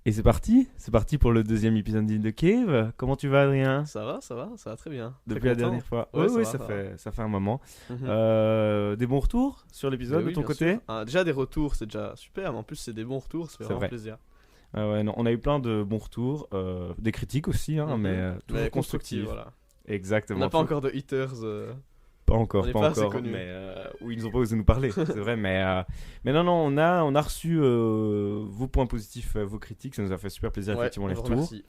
Et c'est parti pour le deuxième épisode d'In the Cave. Comment tu vas, Adrien? Ça va très bien. Depuis Très la content. dernière fois. Ouais, Oui, ça va. ça fait un moment. Mhm. Des bons retours sur Mais l'épisode de oui, ton bien côté? sûr. Déjà des retours, c'est déjà super, mais en plus c'est des bons retours, ça fait C'est vraiment vrai. plaisir. Ouais, non, on a eu plein de bons retours, des critiques aussi, hein, Mhm. mais toujours Mais constructives. voilà. On Exactement. n'a pas encore de haters. Pas encore, on n'est pas pas assez encore, connus. mais oui, ils n'ont pas osé nous parler, c'est vrai, mais non, on a reçu vos points positifs, vos critiques, ça nous a fait super plaisir, Ouais, effectivement, on les vous retours. remercie.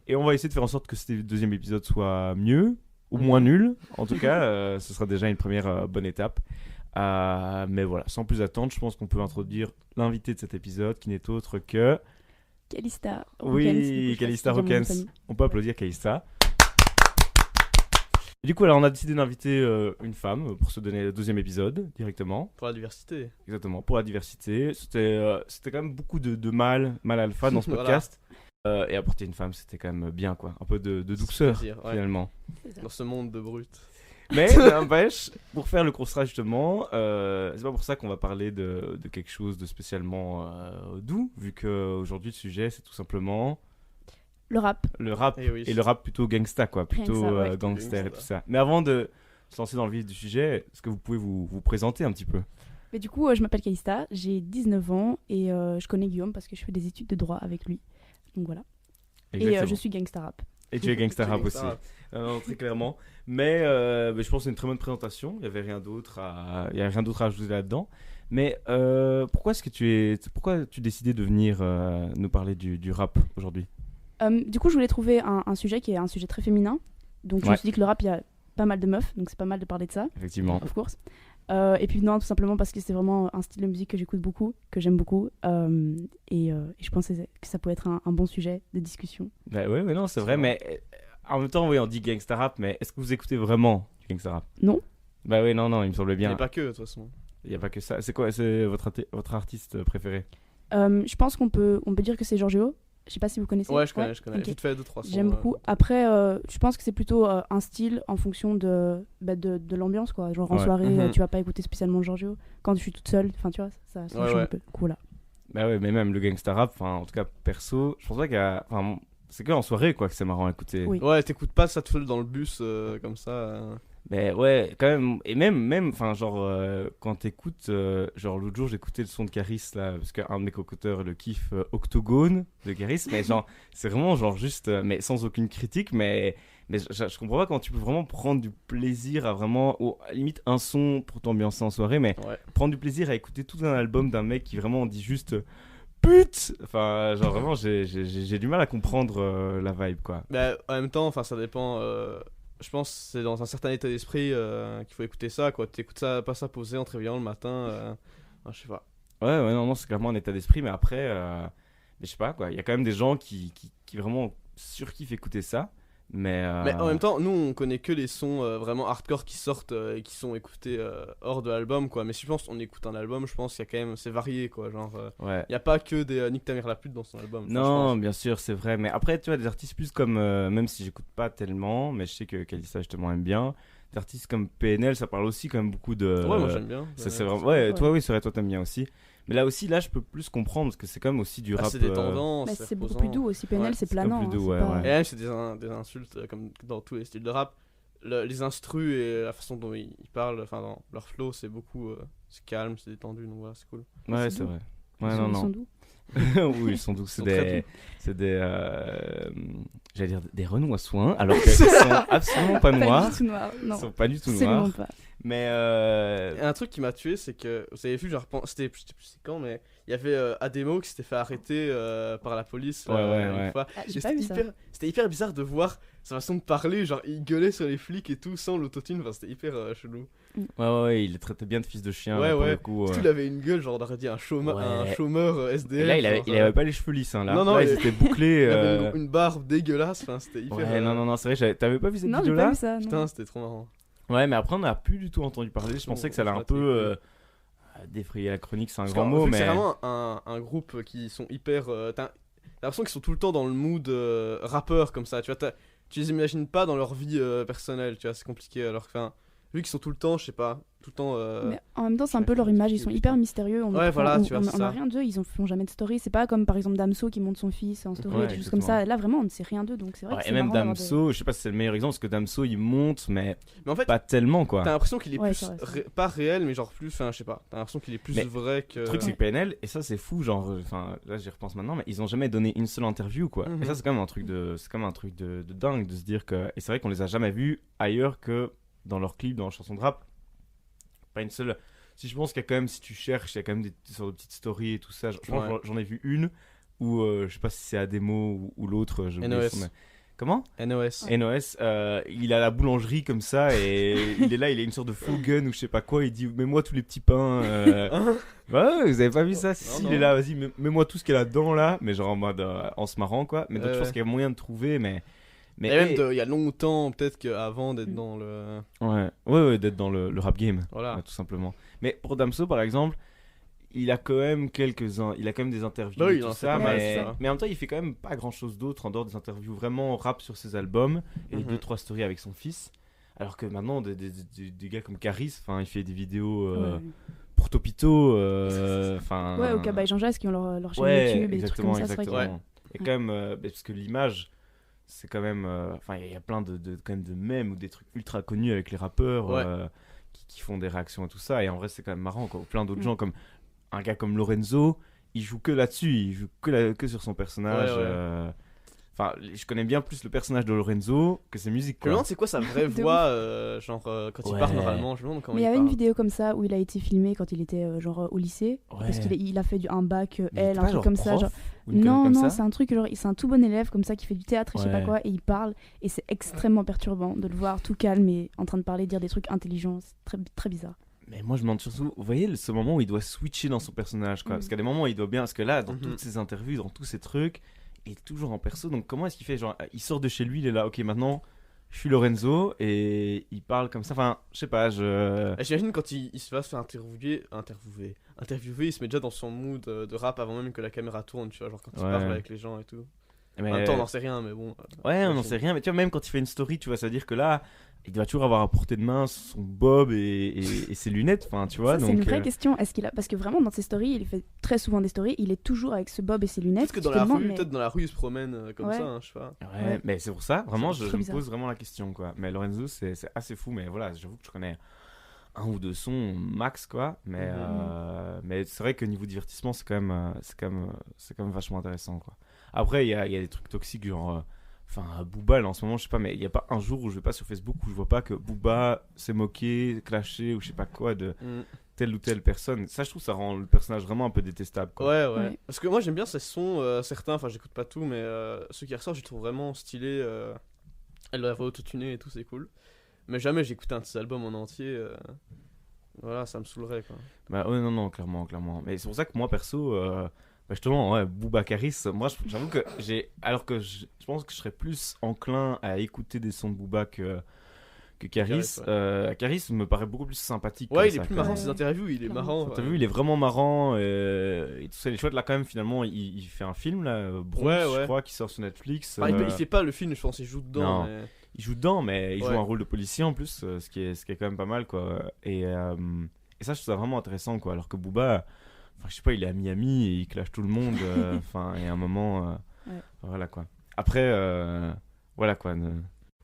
Et on va essayer de faire en sorte que ce deuxième épisode soit mieux, ou Mhm. moins nul. En tout cas, ce sera déjà une première bonne étape. Mais voilà, sans plus attendre, je pense qu'on peut introduire l'invité de cet épisode, qui n'est autre que... Calista Oui, Calista Rokens. On peut applaudir Calista. Et du coup, alors, on a décidé d'inviter une femme pour se donner le deuxième épisode, directement. Pour la diversité. Exactement, pour la diversité. C'était quand même beaucoup de mâles alpha dans ce Voilà. podcast. Et apporter une femme, c'était quand même bien, quoi. Un peu de douceur, Plaisir, ouais. finalement. Dans ce monde de brutes. Mais n'empêche, pour faire le constat, justement, c'est pas pour ça qu'on va parler de quelque chose de spécialement doux, vu qu'aujourd'hui, le sujet, c'est tout simplement Le rap. le rap. Eh oui. Et le rap plutôt gangsta, quoi. Rien que Plutôt ça, ouais. gangster et Gangsta. tout ça. Mais avant de se lancer dans le vif du sujet, est-ce que vous pouvez vous présenter un petit peu? Mais du coup, je m'appelle Calista, j'ai 19 ans et je connais Guillaume parce que je fais des études de droit avec lui. Donc voilà. Exactement. Et je suis gangsta rap. Et tu es gangsta rap aussi. Gangsta rap. Non, très clairement. Mais je pense que c'est une très bonne présentation. Il n'y avait rien d'autre il y a rien d'autre à ajouter là-dedans. Mais pourquoi pourquoi tu décidais de venir nous parler du rap aujourd'hui? Du coup, je voulais trouver un sujet qui est un sujet très féminin. Donc je me Ouais. suis dit que le rap, il y a pas mal de meufs, donc c'est pas mal de parler de ça, Effectivement. of course. Et puis non, tout simplement parce que c'est vraiment un style de musique que j'écoute beaucoup, que j'aime beaucoup. Et je pensais que ça pouvait être un bon sujet de discussion. Bah, ouais, non, c'est C'est vrai. vrai. Mais en même temps, oui, on dit gangsta rap, mais est-ce que vous écoutez vraiment du gangsta rap? Non. Bah oui, non, il me semblait bien. Mais pas que, de toute façon. Il n'y a pas que ça. C'est quoi, c'est votre artiste préféré? Je pense qu'on peut dire que c'est Giorgio. Je sais pas si vous connaissez. Ouais, je connais. Ok. Vite fait 2-3 sons. J'aime beaucoup. Après, je pense que c'est plutôt un style en fonction de l'ambiance, quoi. Genre en Ouais. soirée, Mhm. tu vas pas écouter spécialement Giorgio. Quand je suis toute seule, enfin, tu vois, ça Ouais, change ouais. un peu. Cool, là. Bah ouais, mais même le gangsta rap, enfin, en tout cas, perso, je pense pas qu'il y a. Enfin, c'est que en soirée, quoi, que c'est marrant à écouter. Oui. Ouais, t'écoutes pas ça tout seul dans le bus comme ça. Mais ouais, quand même. Et même, enfin, genre, quand t'écoutes, genre, l'autre jour, j'écoutais le son de Caris, là, parce qu'un de mes co-auteurs le kiffe, Octogone de Caris, mais genre, c'est vraiment, genre, juste, mais sans aucune critique, mais je comprends pas comment tu peux vraiment prendre du plaisir à vraiment, ou à la limite, un son pour t'ambiancer en soirée, mais Ouais. prendre du plaisir à écouter tout un album d'un mec qui vraiment dit juste pute. Enfin, genre, vraiment, j'ai du mal à comprendre la vibe, quoi. Mais en même temps, enfin, ça dépend. Je pense que c'est dans un certain état d'esprit qu'il faut écouter ça, quoi. T'écoutes ça, pas ça posé en te réveillant le matin. Je sais pas. Ouais, non, c'est clairement un état d'esprit, mais après, mais je sais pas, quoi. Il y a quand même des gens qui vraiment surkiffent écouter ça, mais. Mais en même temps, nous, on connaît que les sons vraiment hardcore qui sortent et qui sont écoutés hors de l'album, quoi. Mais si je pense qu'on écoute un album, je pense qu'il y a quand même. C'est varié, quoi. Genre, Ouais. y a pas que des Nick ta mère la pute dans son album. ça, je Non, pense. bien sûr, c'est vrai. Mais après, tu vois, des artistes plus comme, même si j'écoute pas tellement, mais je sais que Kalista justement aime bien. Des artistes comme PNL, ça parle aussi quand même beaucoup de. Ouais, moi j'aime bien. C'est vraiment. Ouais, toi, oui, c'est vrai, toi t'aimes bien aussi. Mais là aussi, là, je peux plus comprendre parce que c'est quand même aussi du Ah, rap. c'est des tendances. Bah, c'est beaucoup reposant. plus doux aussi. PNL, Ouais, c'est c'est comme planant. plus doux, hein, c'est ouais, pas- ouais. Et même, c'est des insultes comme dans tous les styles de rap. Les instrus et la façon dont ils parlent, enfin, dans leur flow, c'est beaucoup. C'est calme, c'est détendu, donc voilà, c'est cool. Ouais, c'est c'est doux. vrai. Ils Ouais, sont- non, ils sont non. doux. Oui, ils sont doux. Ils sont très doux. C'est des. J'allais dire des Renois soins, alors qu'ils sont absolument pas noirs. Pas du tout noir. Ils Non, sont pas du tout absolument noirs. pas. Mais. Et un truc qui m'a tué, c'est que vous avez vu, genre, c'était, je sais plus c'est quand, mais il y avait Ademo qui s'était fait arrêter par la police Ouais, ouais, une ouais. fois. Ah, Et j'ai pas vu ça. c'était hyper bizarre de voir sa façon de parler, genre il gueulait sur les flics et tout sans l'autotune, enfin, c'était hyper chelou. Ouais, il les traitait bien de fils de chien. Ouais, là, pour ouais. le coup, Surtout, il avait une gueule, genre, on aurait dit un Ouais. chômeur Et SDF. là, il genre, avait pas les cheveux lisses, hein, là. Non, non, là, il- ils étaient bouclés. il avait une barbe dégueulasse, enfin, c'était hyper. Ouais, non, c'est vrai, t'avais pas vu cette Non, j'ai vidéo-là? pas vu ça. non. Putain, c'était trop marrant. Ouais, mais après, on n'a plus du tout entendu parler. Je pensais que ça allait un peu défrayer la chronique, c'est un Parce grand qu'en- mot, vu que mais. c'est vraiment un groupe qui sont hyper. T'as l'impression qu'ils sont tout le temps dans le mood rappeur comme ça, tu vois. Tu les imagines pas dans leur vie personnelle, tu vois, c'est compliqué. Alors que, enfin, vu qu'ils sont tout le temps, je sais pas, tout le temps. Mais en même temps, c'est un ouais, peu leur c'est image, ils compliqué, sont putain. hyper mystérieux. Ouais, voilà, tu vois, c'est on a ça. rien d'eux, ils font jamais de story. C'est pas comme par exemple Damso qui montre son fils en story, Ouais, des choses comme ça. Là, vraiment, on ne sait rien d'eux, donc c'est vrai Ouais, que et c'est même marrant d'avoir Damso, je sais pas si c'est le meilleur exemple, parce que Damso il monte, mais Mais en fait, pas tellement quoi. t'as l'impression qu'il est Ouais, plus. c'est vrai, c'est vrai. Pas réel, mais genre plus. Enfin, je sais pas. T'as l'impression qu'il est plus Mais vrai que. Le truc, c'est que PNL, et ça c'est fou, genre, enfin là j'y repense maintenant, mais ils ont jamais donné une seule interview quoi. Mhm. Et ça c'est quand même un truc de dingue de se dire que. Et c'est vrai qu'on les a jamais vus ailleurs que dans leurs clips, dans leurs chansons de rap. Pas une seule. Si je pense qu'il y a quand même, si tu cherches, il y a quand même des sortes de petites stories et tout ça. Je pense que Ouais. j'en ai vu une où je sais pas si c'est Ademo ou l'autre. j'ai oublié NOS. son nom. Comment NOS. NOS, il a la boulangerie comme ça et il est là, il a une sorte de faux gun ou je sais pas quoi. Il dit mets-moi tous les petits pains. Ouais, vous avez pas vu ça? Si, Non, il est non. là, vas-y, mets-moi tout ce qu'il y a là-dedans là. Mais genre en mode en se marrant quoi. Mais donc je pense Ouais. qu'il y a moyen de trouver, mais. Et même il y a longtemps, peut-être qu'avant d'être Mm. dans le. Ouais, d'être dans le rap game, Voilà. tout simplement. Mais pour Damso par exemple, il a quand même il a quand même des interviews Bah oui, et il tout en fait ça, pas mal, mais... ça. mais en même temps il fait quand même pas grand chose d'autre en dehors des interviews vraiment rap sur ses albums et Mhm. 2-3 stories avec son fils. Alors que maintenant des gars comme Caris, il fait des vidéos Ouais. pour Topito, enfin. Ouais, au Cabas et Jean-Jacques qui ont leur chaîne Ouais, YouTube et des trucs exactement, comme ça, c'est vrai que- exactement. Et quand même, parce que l'image, c'est quand même, enfin, il y a plein quand même de mèmes ou des trucs ultra connus avec les rappeurs Ouais. qui font des réactions et tout ça. Et en vrai, c'est quand même marrant, quoi. Plein d'autres Mm. gens comme un gars comme Lorenzo, il joue que là-dessus, il joue que sur son personnage. Ouais, ouais. Enfin, je connais bien plus le personnage de Lorenzo que ses musiques, Je me quoi. demande c'est quoi sa vraie De voix, genre quand il Ouais. parle normalement. Je me demande comment Mais il y il avait parle. une vidéo comme ça où il a été filmé quand il était au lycée. Ouais. Parce qu'il a fait un bac Mais il L, était un pas truc genre comme ça. prof Genre... ou une connerie Non, comme non, ça c'est un truc, genre, c'est un tout bon élève comme ça qui fait du théâtre et je sais pas Ouais. quoi. Et il parle. Et c'est extrêmement perturbant de le voir tout calme et en train de parler, dire des trucs intelligents. C'est très, très bizarre. Mais moi je me demande surtout, vous voyez ce moment où il doit switcher dans son personnage quoi, Mm. parce qu'il y a des moments où il doit bien, parce que là dans Mhm. toutes ses interviews, dans tous ses trucs, il est toujours en perso, donc comment est-ce qu'il fait, genre il sort de chez lui, il est là, ok maintenant je suis Lorenzo et il parle comme ça, enfin je sais pas, Et j'imagine quand il se va se faire interviewer, il se met déjà dans son mood de rap avant même que la caméra tourne, tu vois, genre quand il Ouais. parle avec les gens et tout. Mais... En même temps, on n'en sait rien, mais bon. Ouais, on n'en sait rien, mais tu vois, même quand il fait une story, tu vois, ça veut dire que là, il doit toujours avoir à portée de main son bob et ses lunettes, enfin tu vois, Ça, donc... c'est une vraie question. Est-ce qu'il a... Parce que vraiment, dans ses stories, il fait très souvent des stories. Il est toujours avec ce bob et ses lunettes. Peut-être que Tu dans te la demandes, rue, mais- peut-être dans la rue, il se promène comme Ouais. ça, hein, je sais pas. Ouais, Ouais. mais c'est pour ça, vraiment, C'est je trop me bizarre. pose vraiment la question, quoi. Mais Lorenzo, c'est assez fou, mais voilà, j'avoue que je connais un ou deux sons max, quoi. Mais c'est vrai que niveau divertissement, c'est quand même vachement intéressant, quoi. Après, il y a des trucs toxiques, genre, enfin, Booba, là, en ce moment, je sais pas, mais il y a pas un jour où je vais pas sur Facebook où je vois pas que Booba s'est moqué, clashé ou je sais pas quoi de Mm. telle ou telle personne. Ça, je trouve, ça rend le personnage vraiment un peu détestable, quoi. Ouais, ouais, Ouais. Parce que moi, j'aime bien ces sons, certains, enfin, j'écoute pas tout, mais ceux qui ressortent, je les trouve vraiment stylés. Elle doit avoir autotuné et tout, c'est cool. Mais jamais j'écoute un de ses albums en entier. Voilà, ça me saoulerait, quoi. Bah ouais, non, clairement. Mais c'est pour ça que moi, perso, bah justement, ouais, Booba Caris, moi, j'avoue que alors que je pense que je serais plus enclin à écouter des sons de Booba que Caris. Caris, Caris me paraît beaucoup plus sympathique. Ouais, comme il ça, est plus quoi. marrant, Ouais. ses interviews, il est Clairement. marrant. T'as ouais. vu, il est vraiment marrant et tout ça. Il est chouette là quand même. Finalement, il fait un film là, Bronx, Ouais, je ouais. crois, qui sort sur Netflix. Enfin, il fait pas le film, je pense, il joue dedans. Non. Mais... Il joue dedans, mais il joue Ouais. un rôle de policier en plus, ce qui est quand même pas mal, quoi. Et ça, je trouve ça vraiment intéressant, quoi. Alors que Booba, enfin, je sais pas, il est à Miami et il clash tout le monde. Enfin, et à un moment, Ouais. voilà, quoi. Après, voilà, quoi.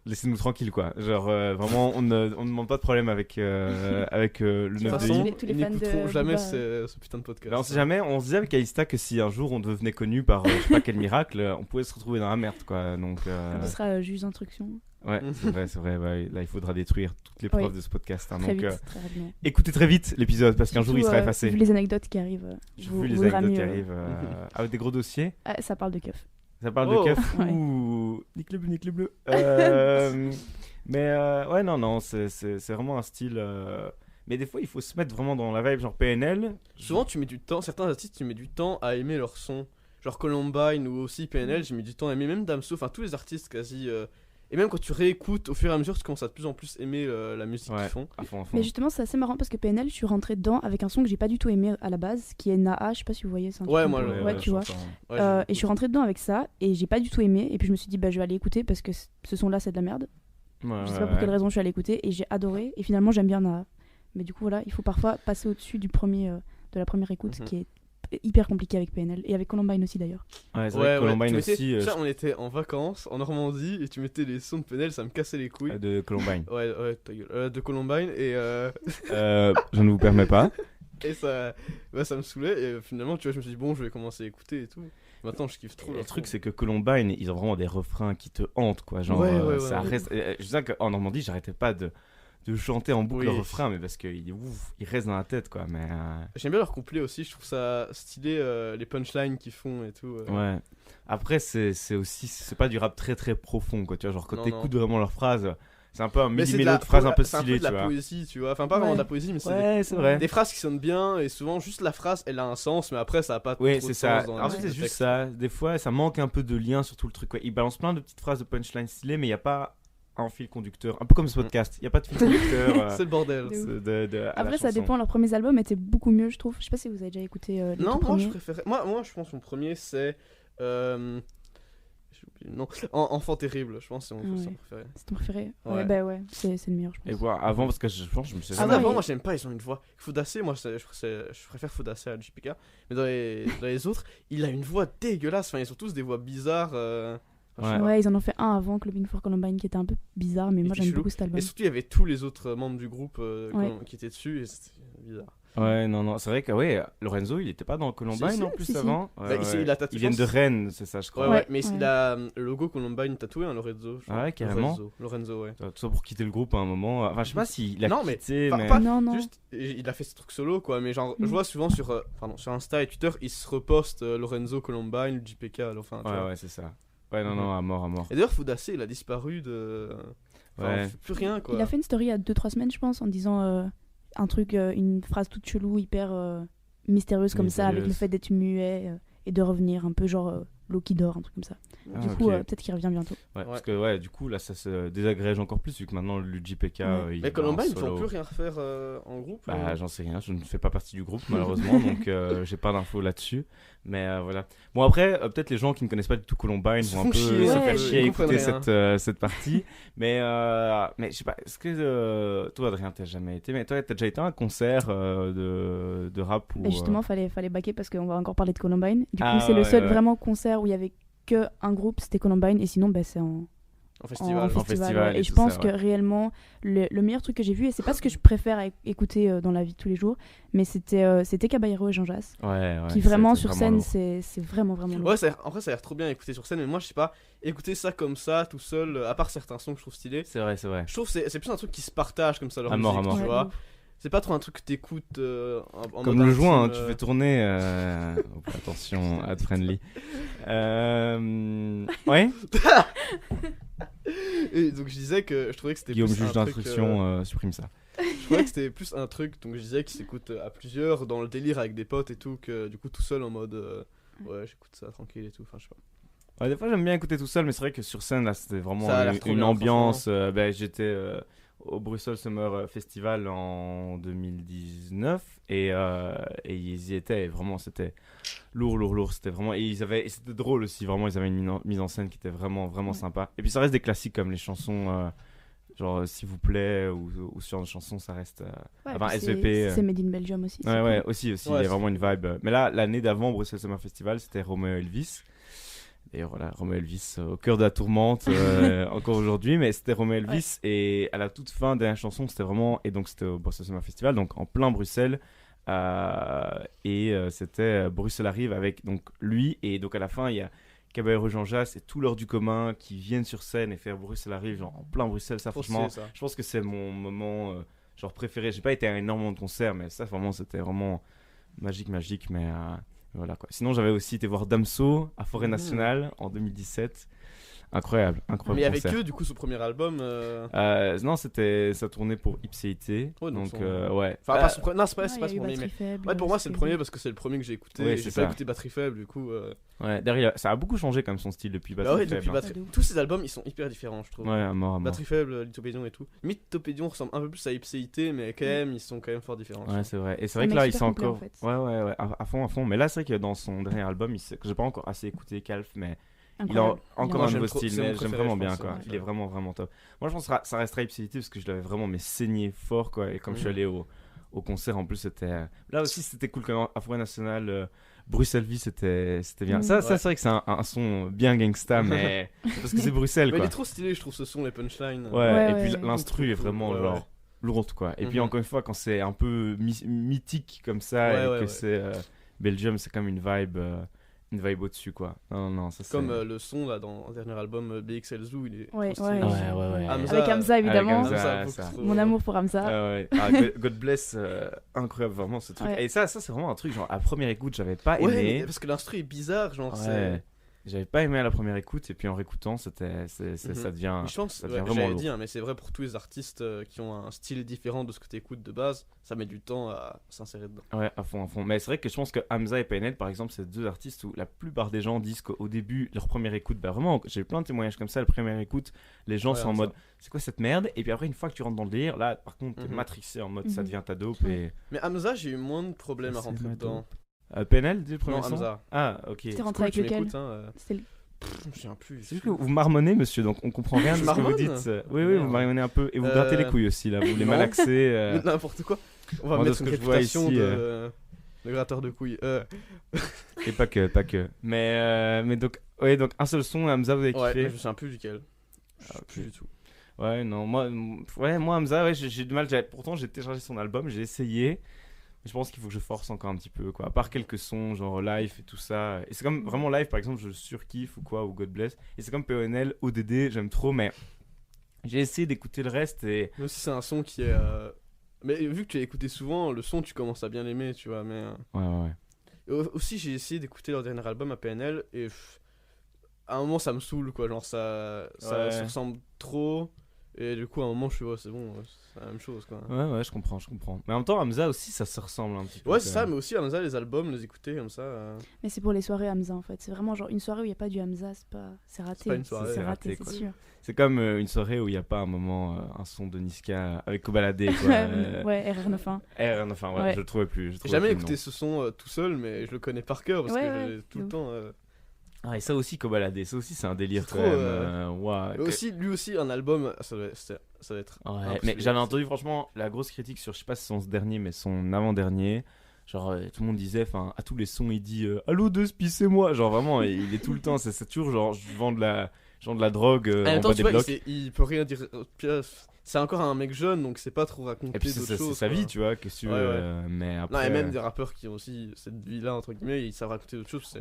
Laissez-nous tranquilles, quoi. Genre, vraiment, on ne demande pas de problème avec le De 9 toute de façon, I. tous les ils fans de n'écouteront jamais Booba. ce putain de podcast. Ben, on sait jamais, on se disait avec Aïsta que si un jour on devenait connu par je sais pas quel miracle, on pouvait se retrouver dans la merde, quoi. Donc, Ce sera juge d'instruction. ouais, c'est vrai, ouais. Là il faudra détruire toutes les Oui. preuves de ce podcast. Hein. Très Donc, vite, très rapidement. écoutez très vite l'épisode parce qu'un jour il Surtout, sera effacé. Vu les anecdotes qui arrivent, J'ai vous, vu les vous aurez anecdotes qui mieux. arrivent avec des gros dossiers. Ah, ça parle de keuf. Ça parle Oh. de keuf Ouais. ou nique le bleu, nique le bleu. Mais ouais, non, c'est vraiment un style. Mais des fois, il faut se mettre vraiment dans la vibe, genre PNL. Souvent, tu mets du temps, certains artistes, tu mets du temps à aimer leur son. Genre Columbine ou aussi PNL, j'ai mis du temps à aimer, même Damso, enfin tous les artistes quasi. Et même quand tu réécoutes, au fur et à mesure, tu commences à de plus en plus aimer la musique Ouais. qu'ils font. À fond. Mais justement, c'est assez marrant parce que PNL, je suis rentrée dedans avec un son que j'ai pas du tout aimé à la base, qui est Naa. Je sais pas si vous voyez, c'est un truc Ouais, un moi, peu- le- ouais, tu vois. Ouais, Et je suis rentrée dedans avec ça et j'ai pas du tout aimé. Et puis je me suis dit, bah je vais aller écouter parce que ce son-là, c'est de la merde. Je sais pas pour quelle raison je suis allée écouter et j'ai adoré. Et finalement, j'aime bien Naa. Mais du coup, voilà, il faut parfois passer au-dessus de la première écoute, qui est hyper compliqué avec PNL et avec Columbine aussi d'ailleurs. Ouais, c'est vrai que Columbine aussi. Ça, on était en vacances en Normandie et tu mettais les sons de PNL, ça me cassait les couilles. De Columbine. Ouais, ta gueule. De Columbine et. Je ne vous permets pas. Et ça me saoulait et finalement, tu vois, je me suis dit, bon, je vais commencer à écouter et tout. Maintenant, je kiffe trop. Le truc, c'est que Columbine, ils ont vraiment des refrains qui te hantent, quoi. Genre, ça reste. Je sais qu'en Normandie, j'arrêtais pas de chanter en boucle le refrain, mais parce qu'il reste dans la tête, quoi. Mais j'aime bien leur couplet aussi, je trouve ça stylé, les punchlines qu'ils font et tout. Ouais. Après, c'est pas du rap très très profond, quoi. Tu vois, genre quand t'écoutes vraiment leurs phrases, c'est un peu un mini-mélo de phrases un peu stylées, tu vois. C'est un peu de la poésie, tu vois. Enfin, pas vraiment de la poésie, mais c'est vrai. Des phrases qui sonnent bien et souvent juste la phrase, elle a un sens, mais après ça a pas trop de sens. En fait, c'est juste ça. Des fois, ça manque un peu de lien sur tout le truc, quoi. Ils balancent plein de petites phrases de punchline stylées, mais il y a pas un fil conducteur, un peu comme ce podcast, il n'y a pas de fil conducteur. C'est le bordel. Après, ça dépend, leurs premiers albums étaient beaucoup mieux, je trouve. Je sais pas si vous avez déjà écouté les non, tout moi premiers. je préférais. Moi, je pense que mon premier c'est. J'ai oublié le nom. Enfant terrible, je pense que c'est mon préféré. C'est ton préféré? Ouais, bah ouais, c'est le meilleur, je pense. Et voilà, avant, parce que je pense que je me suis avant, moi j'aime pas, ils ont une voix. Foudacé, moi je préfère Foudacé à JPK. Mais dans les autres, il a une voix dégueulasse. Enfin, ils ont tous des voix bizarres. Ouais, ils en ont fait un avant Clubbing for Columbine qui était un peu bizarre, mais moi j'aime beaucoup cet album. Et surtout, il y avait tous les autres membres du groupe qui étaient dessus et c'était bizarre. Ouais, non, c'est vrai que Lorenzo, il était pas dans Columbine en plus avant. Ils viennent de Rennes, c'est ça, je crois. Ouais, mais il a le logo Columbine tatoué, Lorenzo. Ouais, carrément. Lorenzo, ouais. Tout ça pour quitter le groupe à un moment. Enfin, je sais pas s'il a quitté, mais. Non. Juste, il a fait ses trucs solo, quoi. Mais genre, je vois souvent sur Insta et Twitter, il se reposte Lorenzo, Columbine, JPK. Enfin, ouais, c'est ça. Ouais, non, à mort. Et d'ailleurs, Foudacé, il a disparu de. Enfin, on fait plus rien, quoi. Il a fait une story il y a 2-3 semaines, je pense, en disant un truc, une phrase toute chelou, hyper mystérieuse comme ça, avec le fait d'être muet et de revenir un peu genre l'eau qui dort, un truc comme ça. Du coup, peut-être qu'il revient bientôt. Ouais, parce que du coup, là, ça se désagrège encore plus, vu que maintenant, le JPK, mais Columbine, ils ne vont plus rien refaire en groupe. Bah, j'en sais rien, je ne fais pas partie du groupe, malheureusement, donc j'ai pas d'infos là-dessus. Mais voilà. Bon, après, peut-être les gens qui ne connaissent pas du tout Columbine vont un peu se faire chier à écouter cette partie. Mais je sais pas, est-ce que toi, Adrien, t'as jamais été. Mais toi, t'as déjà été à un concert de rap ou, justement, fallait backer parce qu'on va encore parler de Columbine. Du coup, c'est le seul vraiment concert où il y avait que un groupe, c'était Columbine, et sinon c'est en festival. Et je pense que réellement le meilleur truc que j'ai vu, et c'est pas ce que je préfère écouter dans la vie de tous les jours, mais c'était Caballero et Jean Jass, qui vraiment sur scène c'est vraiment lourd. Ouais, en vrai ça a l'air trop bien à écouter sur scène, mais moi je sais pas, écouter ça comme ça tout seul, à part certains sons que je trouve stylés, c'est vrai, je trouve que c'est plus un truc qui se partage comme ça, leur musique, tu vois. C'est pas trop un truc que t'écoutes en comme mode le joint, tu fais tourner. Attention, ad friendly. Ouais. Et donc je disais que je trouvais que c'était Guillaume, plus juge d'instruction, supprime ça. Je trouvais que c'était plus un truc, donc je disais qu'il s'écoute à plusieurs, dans le délire avec des potes et tout, que du coup tout seul en mode ouais, j'écoute ça tranquille et tout, enfin je sais pas. Ouais, des fois j'aime bien écouter tout seul, mais c'est vrai que sur scène là c'était vraiment une bien, ambiance. J'étais au Bruxelles Summer Festival en 2019 et ils y étaient, et vraiment c'était lourd, c'était vraiment, et c'était drôle aussi, vraiment ils avaient une mise en scène qui était vraiment sympa. Et puis ça reste des classiques comme les chansons genre S'il vous plaît ou ce genre de chansons, ça reste SVP. C'est Made in Belgium aussi. Ouais, aussi il y a vraiment une vibe. Mais là, l'année d'avant Bruxelles Summer Festival, c'était Romeo Elvis. D'ailleurs, voilà, Romeo Elvis au cœur de la tourmente encore aujourd'hui, mais c'était Romeo Elvis et à la toute fin de la chanson, c'était vraiment, et donc c'était au Bruxelles Summer Festival, donc en plein Bruxelles, et c'était Bruxelles arrive avec donc lui, et donc à la fin il y a Caballero Jean Jass et tout l'heure du commun qui viennent sur scène et faire Bruxelles arrive genre en plein Bruxelles. Ça franchement, je pense que c'est mon moment genre préféré. J'ai pas été à énormément de concerts, mais ça vraiment c'était vraiment magique, mais voilà quoi. Sinon j'avais aussi été voir Damso à Forêt Nationale en 2017. Incroyable. Mais avec eux, du coup, ce premier album. Non, ça tournait pour Ipséité. Ouais, donc, ouais. Enfin, non, c'est pas son premier, mais. Faible, ouais, pour moi, c'est le premier parce que c'est le premier que j'ai écouté. Ouais, j'ai pas écouté Batterie Faible, du coup. Ouais, derrière, ça a beaucoup changé comme son style depuis Batterie Faible. Tous ces albums, ils sont hyper différents, je trouve. Ouais, à mort. Batterie Faible, Lithopédion et tout. Lithopédion ressemble un peu plus à Ipséité, mais quand même, ils sont quand même fort différents. Ouais, c'est vrai. Et c'est vrai que là, ils sont encore. En fait. Ouais, à fond. Mais là, c'est vrai que dans son dernier album, que j'ai pas encore assez écouté, Calf, mais Il a encore un nouveau style, mais j'aime vraiment bien, quoi. Il est vraiment, vraiment top. Moi, je pense que ça restera Ipsility parce que je l'avais vraiment saigné fort, quoi. Et comme je suis allé au concert, en plus, c'était... Là aussi, c'était cool quand Afro National... Bruxelles Vie, c'était bien. Ça, c'est vrai que c'est un son bien gangsta, mais parce que c'est Bruxelles, quoi. Mais il est trop stylé, je trouve, ce son, les punchlines. Ouais, et puis l'instru est vraiment genre lourde, quoi. Et puis encore une fois, quand c'est un peu mythique comme ça, et que c'est Belgium, c'est comme une vibe au-dessus, quoi. Non, ça c'est... Comme le son, là, dans le dernier album BXL Zoo, il est ouais. Hamza, avec Hamza, évidemment. Avec Hamza, mon amour pour Hamza. God Bless, incroyable, vraiment, ce truc. Et ça, c'est vraiment un truc, genre, à première écoute, j'avais pas aimé. Parce que l'instru est bizarre, genre, J'avais pas aimé à la première écoute, et puis en réécoutant, ça devient, je pense, ça devient vraiment lourd. Dit, hein, mais c'est vrai pour tous les artistes qui ont un style différent de ce que tu écoutes de base, ça met du temps à s'insérer dedans. Ouais, à fond. Mais c'est vrai que je pense que Hamza et PNL, par exemple, c'est deux artistes où la plupart des gens disent qu'au début, leur première écoute, bah vraiment, j'ai eu plein de témoignages comme ça, la première écoute, les gens sont en mode, c'est quoi cette merde? Et puis après, une fois que tu rentres dans le délire, là, par contre, t'es matrixé en mode, ça devient ta dope. Et... Mais Hamza, j'ai eu moins de problèmes à rentrer dedans. PNL, du premier son? Hamza. Ah, ok. T'es rentré avec lequel? C'était je me souviens plus. C'est juste que vous marmonnez, monsieur, donc on comprend rien de ce que vous dites. Oui, vous marmonnez un peu. Et vous grattez les couilles aussi, là. Vous les malaxez. N'importe quoi. On va mettre une réputation de gratteur de couilles. Et pas que. Mais donc un seul son, Hamza, vous avez kiffé? Ouais, je me souviens plus duquel. Plus du tout. Ouais, non, moi Hamza, j'ai du mal. Pourtant, j'ai téléchargé son album, j'ai essayé. Je pense qu'il faut que je force encore un petit peu, quoi. À part quelques sons, genre live et tout ça. Et c'est comme vraiment live, par exemple, je surkiffe ou quoi, ou God Bless. Et c'est comme PNL, ODD, j'aime trop, mais j'ai essayé d'écouter le reste et. Même si c'est un son qui est. Mais vu que tu l'as écouté souvent, le son, tu commences à bien l'aimer, tu vois. Mais. Ouais. Et aussi, j'ai essayé d'écouter leur dernier album à PNL et. À un moment, ça me saoule, quoi. Genre, ça se ressemble trop. Et du coup, à un moment, je suis c'est bon, c'est la même chose, quoi. Ouais, je comprends. Mais en même temps, Hamza aussi, ça se ressemble un petit peu. Ouais, c'est ça, mais aussi Hamza, les albums, les écouter comme ça. Mais c'est pour les soirées Hamza, en fait. C'est vraiment genre une soirée où il n'y a pas du Hamza, c'est raté. C'est pas une soirée, c'est raté, c'est sûr. C'est comme une soirée où il n'y a pas un moment, un son de Niska avec Kobalade, quoi. Ouais, RR91. RR91, ouais, je le trouvais plus. J'ai jamais écouté ce son tout seul, mais je le connais par cœur parce que j'ai tout le temps. Ah, et ça aussi, Kobalade, ça aussi, c'est un délire quand même. Mais aussi, lui aussi, un album, ça va être. Ouais, mais j'avais entendu, franchement, la grosse critique sur, je sais pas si c'est son dernier, mais son avant-dernier. Genre, tout le monde disait, enfin, à tous les sons, il dit Allô, deux spies, c'est moi. Genre, vraiment, il est tout le temps, c'est toujours genre, je vends de la drogue, on voit des blocs. Il peut rien dire. C'est encore un mec jeune, donc c'est pas trop raconter d'autres choses. C'est sa vie, tu vois, qu'est-ce que tu veux. Mais après. Non, et même des rappeurs qui ont aussi cette vie-là, entre guillemets, ils savent raconter d'autres choses.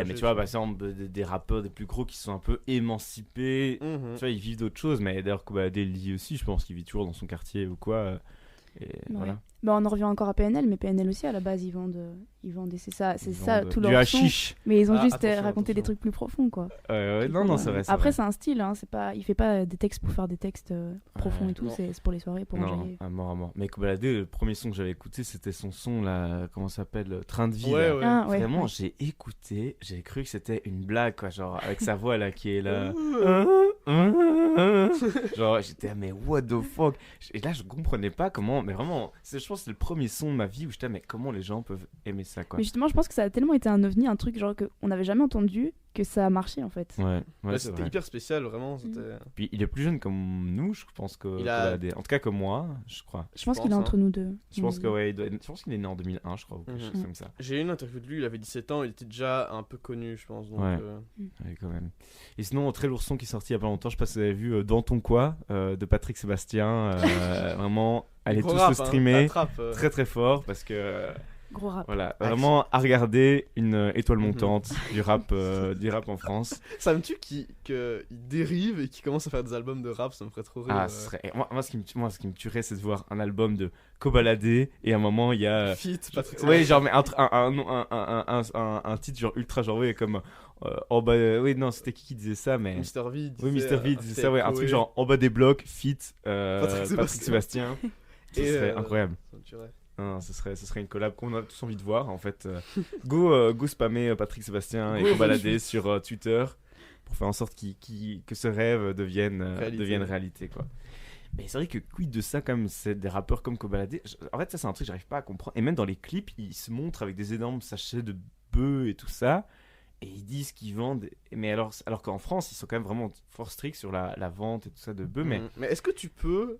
Mais tu vois, par exemple, des rappeurs des plus gros qui sont un peu émancipés, tu vois, ils vivent d'autres choses. Mais d'ailleurs, Kobalade dit aussi, je pense qu'il vit toujours dans son quartier ou quoi. Et voilà. Bah, on en revient encore à PNL, mais PNL aussi à la base ils vendent c'est ça tout leur son, mais ils ont juste raconté des trucs plus profonds, quoi. Non, c'est vrai. Après c'est un style, hein, c'est pas, il fait pas des textes pour faire des textes profonds et tout, c'est pour les soirées, pour manger. À mort. Mais Kobalade, le premier son que j'avais écouté, c'était son son là, comment ça s'appelle, Train de vie. Vraiment, j'ai écouté, j'ai cru que c'était une blague, quoi, genre avec sa voix là qui est là. Genre j'étais mais what the fuck, et là je comprenais pas comment, mais vraiment je pense que c'est le premier son de ma vie où j'étais mais comment les gens peuvent aimer ça, quoi. Mais justement je pense que ça a tellement été un ovni, un truc genre qu'on n'avait jamais entendu, que ça a marché en fait. C'était hyper spécial, vraiment. Puis il est plus jeune comme nous, je pense que en tout cas comme moi, je crois. Je pense qu'il est entre nous deux. Je pense que je pense qu'il est né en 2001, je crois, ou quelque chose comme ça. J'ai eu une interview de lui, il avait 17 ans, il était déjà un peu connu, je pense, donc ouais, quand même. Et sinon, très lourd son qui est sorti il y a pas longtemps, je sais pas si vous avez vu Dans ton quoi de Patrick Sébastien, vraiment allez tous le streamer, très très fort, parce que gros rap. Voilà, vraiment à regarder, une étoile montante du rap en France. Ça me tue qu'il dérive et qu'il commence à faire des albums de rap, ça me ferait trop rire. Moi, ce qui me tuerait, c'est de voir un album de Kobalade et à un moment il y a Feat, Patrick. Ouais, genre mais un titre genre ultra genre comme en bas, oui, non, c'était qui disait ça, mais Mr V disait, oui, Mr V disait ça, ouais, un truc genre en bas des blocs, feat Patrick Sébastien. Ce serait incroyable. Non, ce serait une collab qu'on a tous envie de voir, en fait. Go spammer Patrick Sébastien et Kobalade sur Twitter pour faire en sorte que ce rêve devienne réalité, quoi. Mais c'est vrai que quid de ça, comme c'est des rappeurs comme Kobalade, en fait ça c'est un truc que j'arrive pas à comprendre. Et même dans les clips, ils se montrent avec des énormes sachets de bœufs et tout ça. et ils disent qu'ils vendent. Mais alors qu'en France, ils sont quand même vraiment fort stricts sur la vente et tout ça de bœufs. Mais est-ce que tu peux.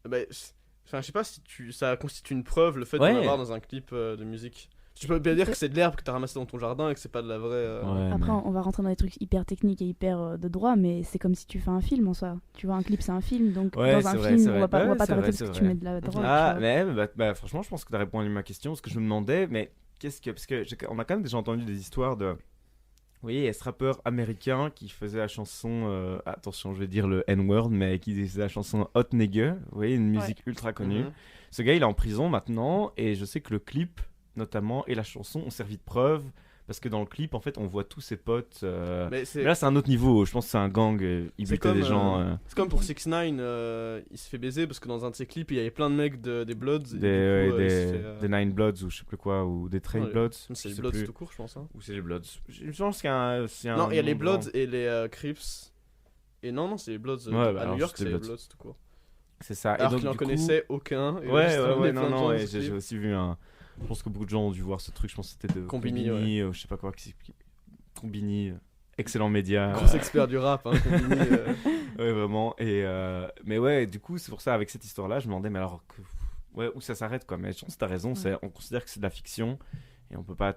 Enfin, je sais pas si ça constitue une preuve le fait d'en avoir dans un clip de musique. Tu peux bien dire que c'est de l'herbe que t'as ramassé dans ton jardin et que c'est pas de la vraie. Après, on va rentrer dans des trucs hyper techniques et hyper de droit, mais c'est comme si tu fais un film en soi. Tu vois, un clip c'est un film, donc dans un film, on va pas t'arrêter parce que tu mets de la drogue. Ah, mais franchement, je pense que t'as répondu à ma question. Ce que je me demandais, mais parce que on a quand même déjà entendu des histoires de. Vous voyez, il y a ce rappeur américain qui faisait la chanson, attention, je vais dire le N-word, mais qui faisait la chanson Hot Nigga, vous voyez, une musique ultra connue. Ce gars, il est en prison maintenant, et je sais que le clip, notamment, et la chanson ont servi de preuve, parce que dans le clip, en fait, on voit tous ses potes. Mais là, c'est un autre niveau, je pense que c'est un gang, il butait des gens. C'est comme pour 6ix9ine, il se fait baiser, parce que dans un de ses clips, il y avait plein de mecs des Bloods. Des Nine Bloods, ou je sais plus quoi, ou des Train Bloods. C'est les Bloods tout court, je pense. Hein. Ou c'est les Bloods. Je pense qu'il y a un. Non, il y a les Bloods et les Crips. Et non, c'est les Bloods. À New York, c'est les Bloods tout court. C'est ça. Alors qu'il n'en connaissait aucun. Ouais, j'ai aussi vu un. Je pense que beaucoup de gens ont dû voir ce truc. Je pense que c'était de Combini, je sais pas quoi. Combini, excellent média. Gros expert du rap, hein, Combini. Ouais, vraiment. Mais ouais, du coup, c'est pour ça, avec cette histoire-là, je me demandais, mais alors, où ça s'arrête, quoi. Mais je pense que t'as raison, on considère que c'est de la fiction. Et on peut pas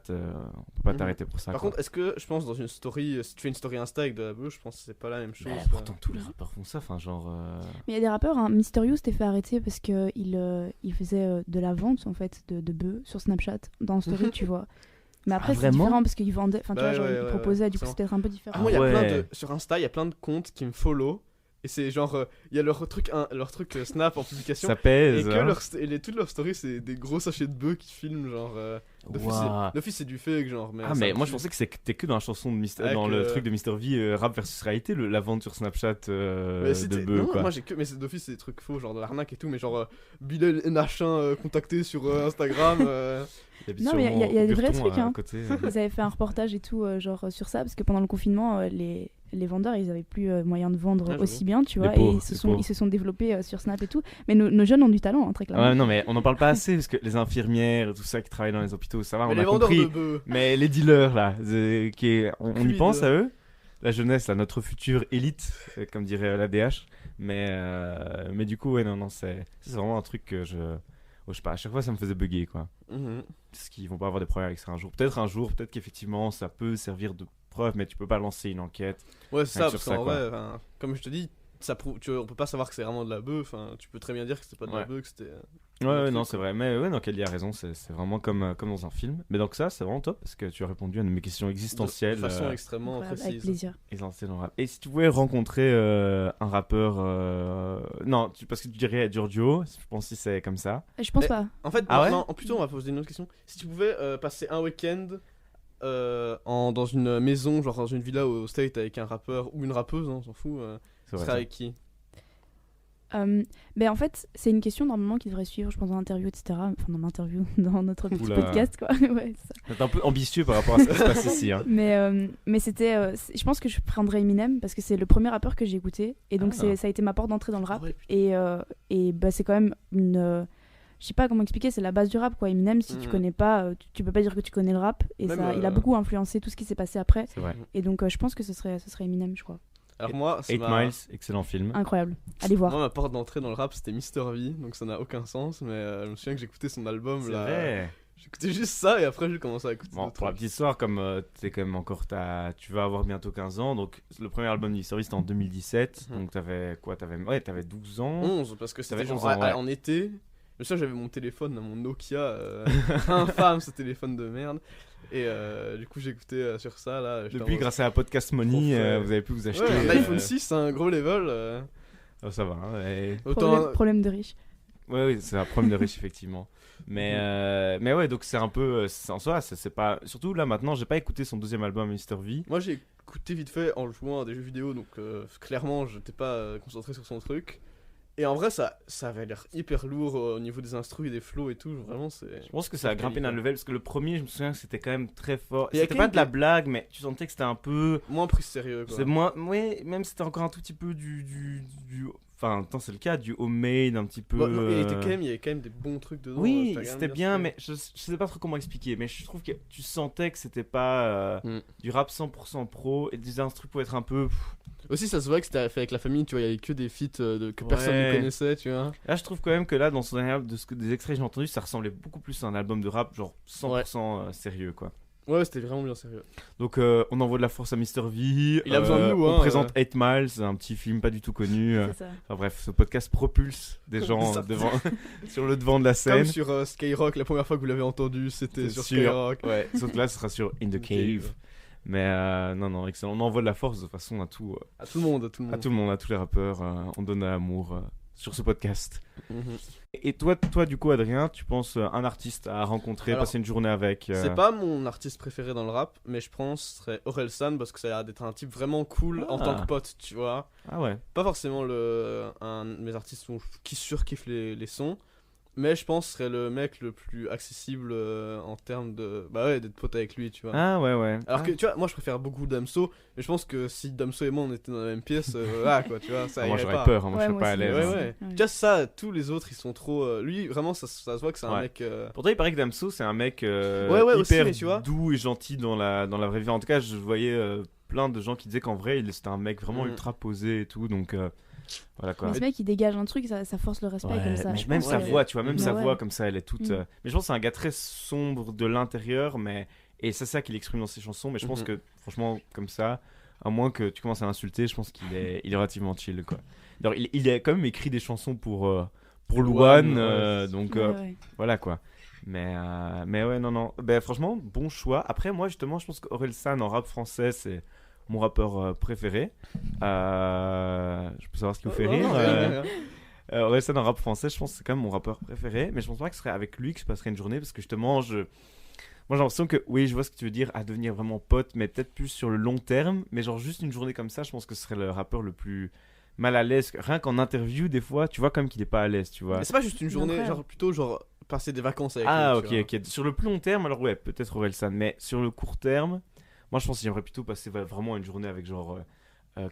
t'arrêter pour ça. Par contre, est-ce que je pense dans une story, si tu fais une story Insta avec de la bœuf, je pense que c'est pas la même chose. Pourtant, tous les rappeurs font ça, enfin genre. Mais il y a des rappeurs, hein, Mysterious s'était fait arrêter parce que il faisait de la vente en fait de bœufs sur Snapchat dans story, tu vois. Mais après c'est différent parce qu'il vendait, enfin tu vois, genre il proposait, du coup c'était un peu différent. Moi, il y a sur Insta, il y a plein de comptes qui me follow. Et c'est genre, il y a leur truc Snap en publication. Ça pèse. Et que toutes leurs stories, c'est des gros sachets de bœufs qui filment, genre. D'office, c'est du fake, genre. Mais moi, je pensais que c'était que dans la chanson de dans le truc de Mr. V, rap versus réalité, la vente sur Snapchat de bœufs, quoi. Moi, mais d'office, c'est des trucs faux, genre de l'arnaque et tout, mais genre, Bilal Nachin contacté sur Instagram. Non, mais il y a des vrais trucs, hein. Ils avaient fait un reportage et tout, genre sur ça, parce que pendant le confinement, les vendeurs, ils avaient plus moyen de vendre aussi bien, tu vois, et ils se sont développés sur Snap et tout. Mais nos jeunes ont du talent, hein, très clairement. Ouais, non, mais on n'en parle pas assez, parce que les infirmières et tout ça qui travaillent dans les hôpitaux, ça va, mais on a compris. Mais les dealers, là, on y pense à eux. La jeunesse, là, notre future élite, comme dirait la DH. Mais du coup, ouais, non, c'est vraiment un truc que je sais pas, à chaque fois ça me faisait bugger, quoi. Parce qu'ils vont pas avoir des problèmes avec ça un jour. Peut-être qu'effectivement ça peut servir de preuve, mais tu peux pas lancer une enquête. Ouais, c'est ça, parce qu'en vrai, comme je te dis, on peut pas savoir que c'est vraiment de la bœuf. Tu peux très bien dire que c'était pas de la bœuf, que c'était. Ouais, non, c'est vrai. Mais ouais, non, Kelly a raison, c'est vraiment comme dans un film. Mais donc, ça, c'est vraiment top parce que tu as répondu à mes questions existentielles. De façon extrêmement précise. Avec plaisir. Et si tu pouvais rencontrer un rappeur. Non, parce que tu dirais Giorgio, je pense que c'est comme ça. Je pense pas. En fait, plutôt, on va poser une autre question. Si tu pouvais passer un week-end. Dans une maison, genre dans une villa au State avec un rappeur ou une rappeuse, on s'en fout. Ce serait avec qui? En fait, c'est une question normalement qui devrait suivre, je pense, dans l'interview, etc. Enfin, dans l'interview, dans notre petit podcast, quoi. Ouais, c'est un peu ambitieux par rapport à ce qui se passe ici. Hein. Mais c'était. Je pense que je prendrais Eminem parce que c'est le premier rappeur que j'ai écouté. Et donc, ça a été ma porte d'entrée dans le rap. Et c'est quand même une. Je sais pas comment expliquer, c'est la base du rap, quoi. Eminem, si tu connais pas, tu peux pas dire que tu connais le rap. Et même il a beaucoup influencé tout ce qui s'est passé après. C'est vrai. Et donc, je pense que ce serait Eminem, je crois. Alors moi, 8 Miles, excellent film. Incroyable, allez voir. Moi, ma porte d'entrée dans le rap, c'était Mr. V, donc ça n'a aucun sens, mais je me souviens que j'écoutais son album. C'est là. Vrai. J'écoutais juste ça et après j'ai commencé à écouter. Bon, pour la petite histoire, comme t'es quand même encore tu vas avoir bientôt 15 ans, donc le premier album de Mr. V c'était en 2017, donc t'avais 12 ans. 11, parce que c'était genre en été. Mais ça, j'avais mon téléphone, mon Nokia, infâme ce téléphone de merde. Et du coup, j'écoutais sur ça. Là, depuis, grâce à Podcast Money, vous avez pu vous acheter. Un iPhone 6, c'est un gros level. Oh, ça va. Ouais. Problème de riche. Oui, c'est un problème de riche, effectivement. Mais ouais, donc c'est un peu. En soi, c'est pas. Surtout là, maintenant, j'ai pas écouté son deuxième album, Mr. V. Moi, j'ai écouté vite fait en jouant à des jeux vidéo, donc clairement, j'étais pas concentré sur son truc. Et en vrai, ça avait l'air hyper lourd au niveau des instrus et des flows et tout. Vraiment, je pense que ça a grimpé d'un level parce que le premier, je me souviens que c'était quand même très fort. C'était pas de la blague, mais tu sentais que c'était un peu. Moins pris sérieux, quoi. C'est moins. Oui, même c'était encore un tout petit peu du. Enfin, c'est le cas, du homemade un petit peu. Bon, non, il y avait quand même des bons trucs dedans. Oui, c'était bien, mais je sais pas trop comment expliquer. Mais je trouve que tu sentais que c'était pas du rap 100% pro et des instrus pour être un peu. Aussi, ça se voit que c'était fait avec la famille, tu vois, il y avait que des feats que personne ne connaissait, tu vois. Là, je trouve quand même que là, dans son dernier album, des extraits que j'ai entendus, ça ressemblait beaucoup plus à un album de rap, genre 100% sérieux, quoi. Ouais, c'était vraiment bien sérieux. Donc, on envoie de la force à Mr. V. Il a besoin de nous, On présente 8 Miles, un petit film pas du tout connu. C'est ça. Enfin, bref, ce podcast propulse des gens sur le devant de la scène. Comme sur Skyrock, la première fois que vous l'avez entendu, c'était sur Skyrock. Ouais, sauf que là, ce sera sur In the Cave. Mais non, excellent. On envoie de la force de toute façon à tout. À tout le monde. À tout le monde, à tous les rappeurs. On donne de l'amour sur ce podcast. Mm-hmm. Et toi, du coup, Adrien, tu penses un artiste à rencontrer, passer une journée avec C'est pas mon artiste préféré dans le rap, mais je pense que ce serait Orelsan parce que ça a l'air d'être un type vraiment cool en tant que pote, tu vois. Ah ouais. Pas forcément un de mes artistes qui surkiffe les sons, mais je pense que ce serait le mec le plus accessible en termes de. Bah ouais, d'être pote avec lui, tu vois. Ah ouais. Alors que tu vois, moi je préfère beaucoup Damso, mais je pense que si Damso et moi on était dans la même pièce, là quoi, tu vois, ça moi irait j'aurais pas. peur, moi je serais pas à l'aise. Ouais. Tu vois, ça, tous les autres ils sont trop. Lui, vraiment, ça se voit que c'est un mec. Pourtant, il paraît que Damso c'est un mec hyper aussi, tu vois, doux et gentil dans la vraie vie. En tout cas, je voyais plein de gens qui disaient qu'en vrai, c'était un mec vraiment ultra posé et tout, donc. Voilà quoi. Mais ce mec il dégage un truc, ça force le respect comme ça. Mais même sa voix, tu vois, même sa voix comme ça, elle est toute. Mais je pense que c'est un gars très sombre de l'intérieur, et c'est ça qu'il exprime dans ses chansons. Mais je pense que franchement, comme ça, à moins que tu commences à l'insulter, je pense qu'il est relativement chill quoi. Alors, il a quand même écrit des chansons pour Louane, donc voilà quoi. Mais ouais, non. Ben, franchement, bon choix. Après, moi justement, je pense qu'Orelsan en rap français, c'est mon rappeur préféré. Je peux savoir ce qui vous fait rire. Orelsan en rap français, je pense que c'est quand même mon rappeur préféré. Mais je pense pas que ce serait avec lui que je passerais une journée parce que justement, moi j'ai l'impression que, oui, je vois ce que tu veux dire, à devenir vraiment pote, mais peut-être plus sur le long terme. Mais genre juste une journée comme ça, je pense que ce serait le rappeur le plus mal à l'aise. Rien qu'en interview, des fois, tu vois comme qu'il est pas à l'aise, tu vois. Mais c'est pas juste une journée, genre plutôt passer des vacances avec lui. Ah ok. Sur le plus long terme, alors ouais, peut-être Orelsan. Mais sur le court terme. Moi, je pense que j'aimerais plutôt passer vraiment une journée avec genre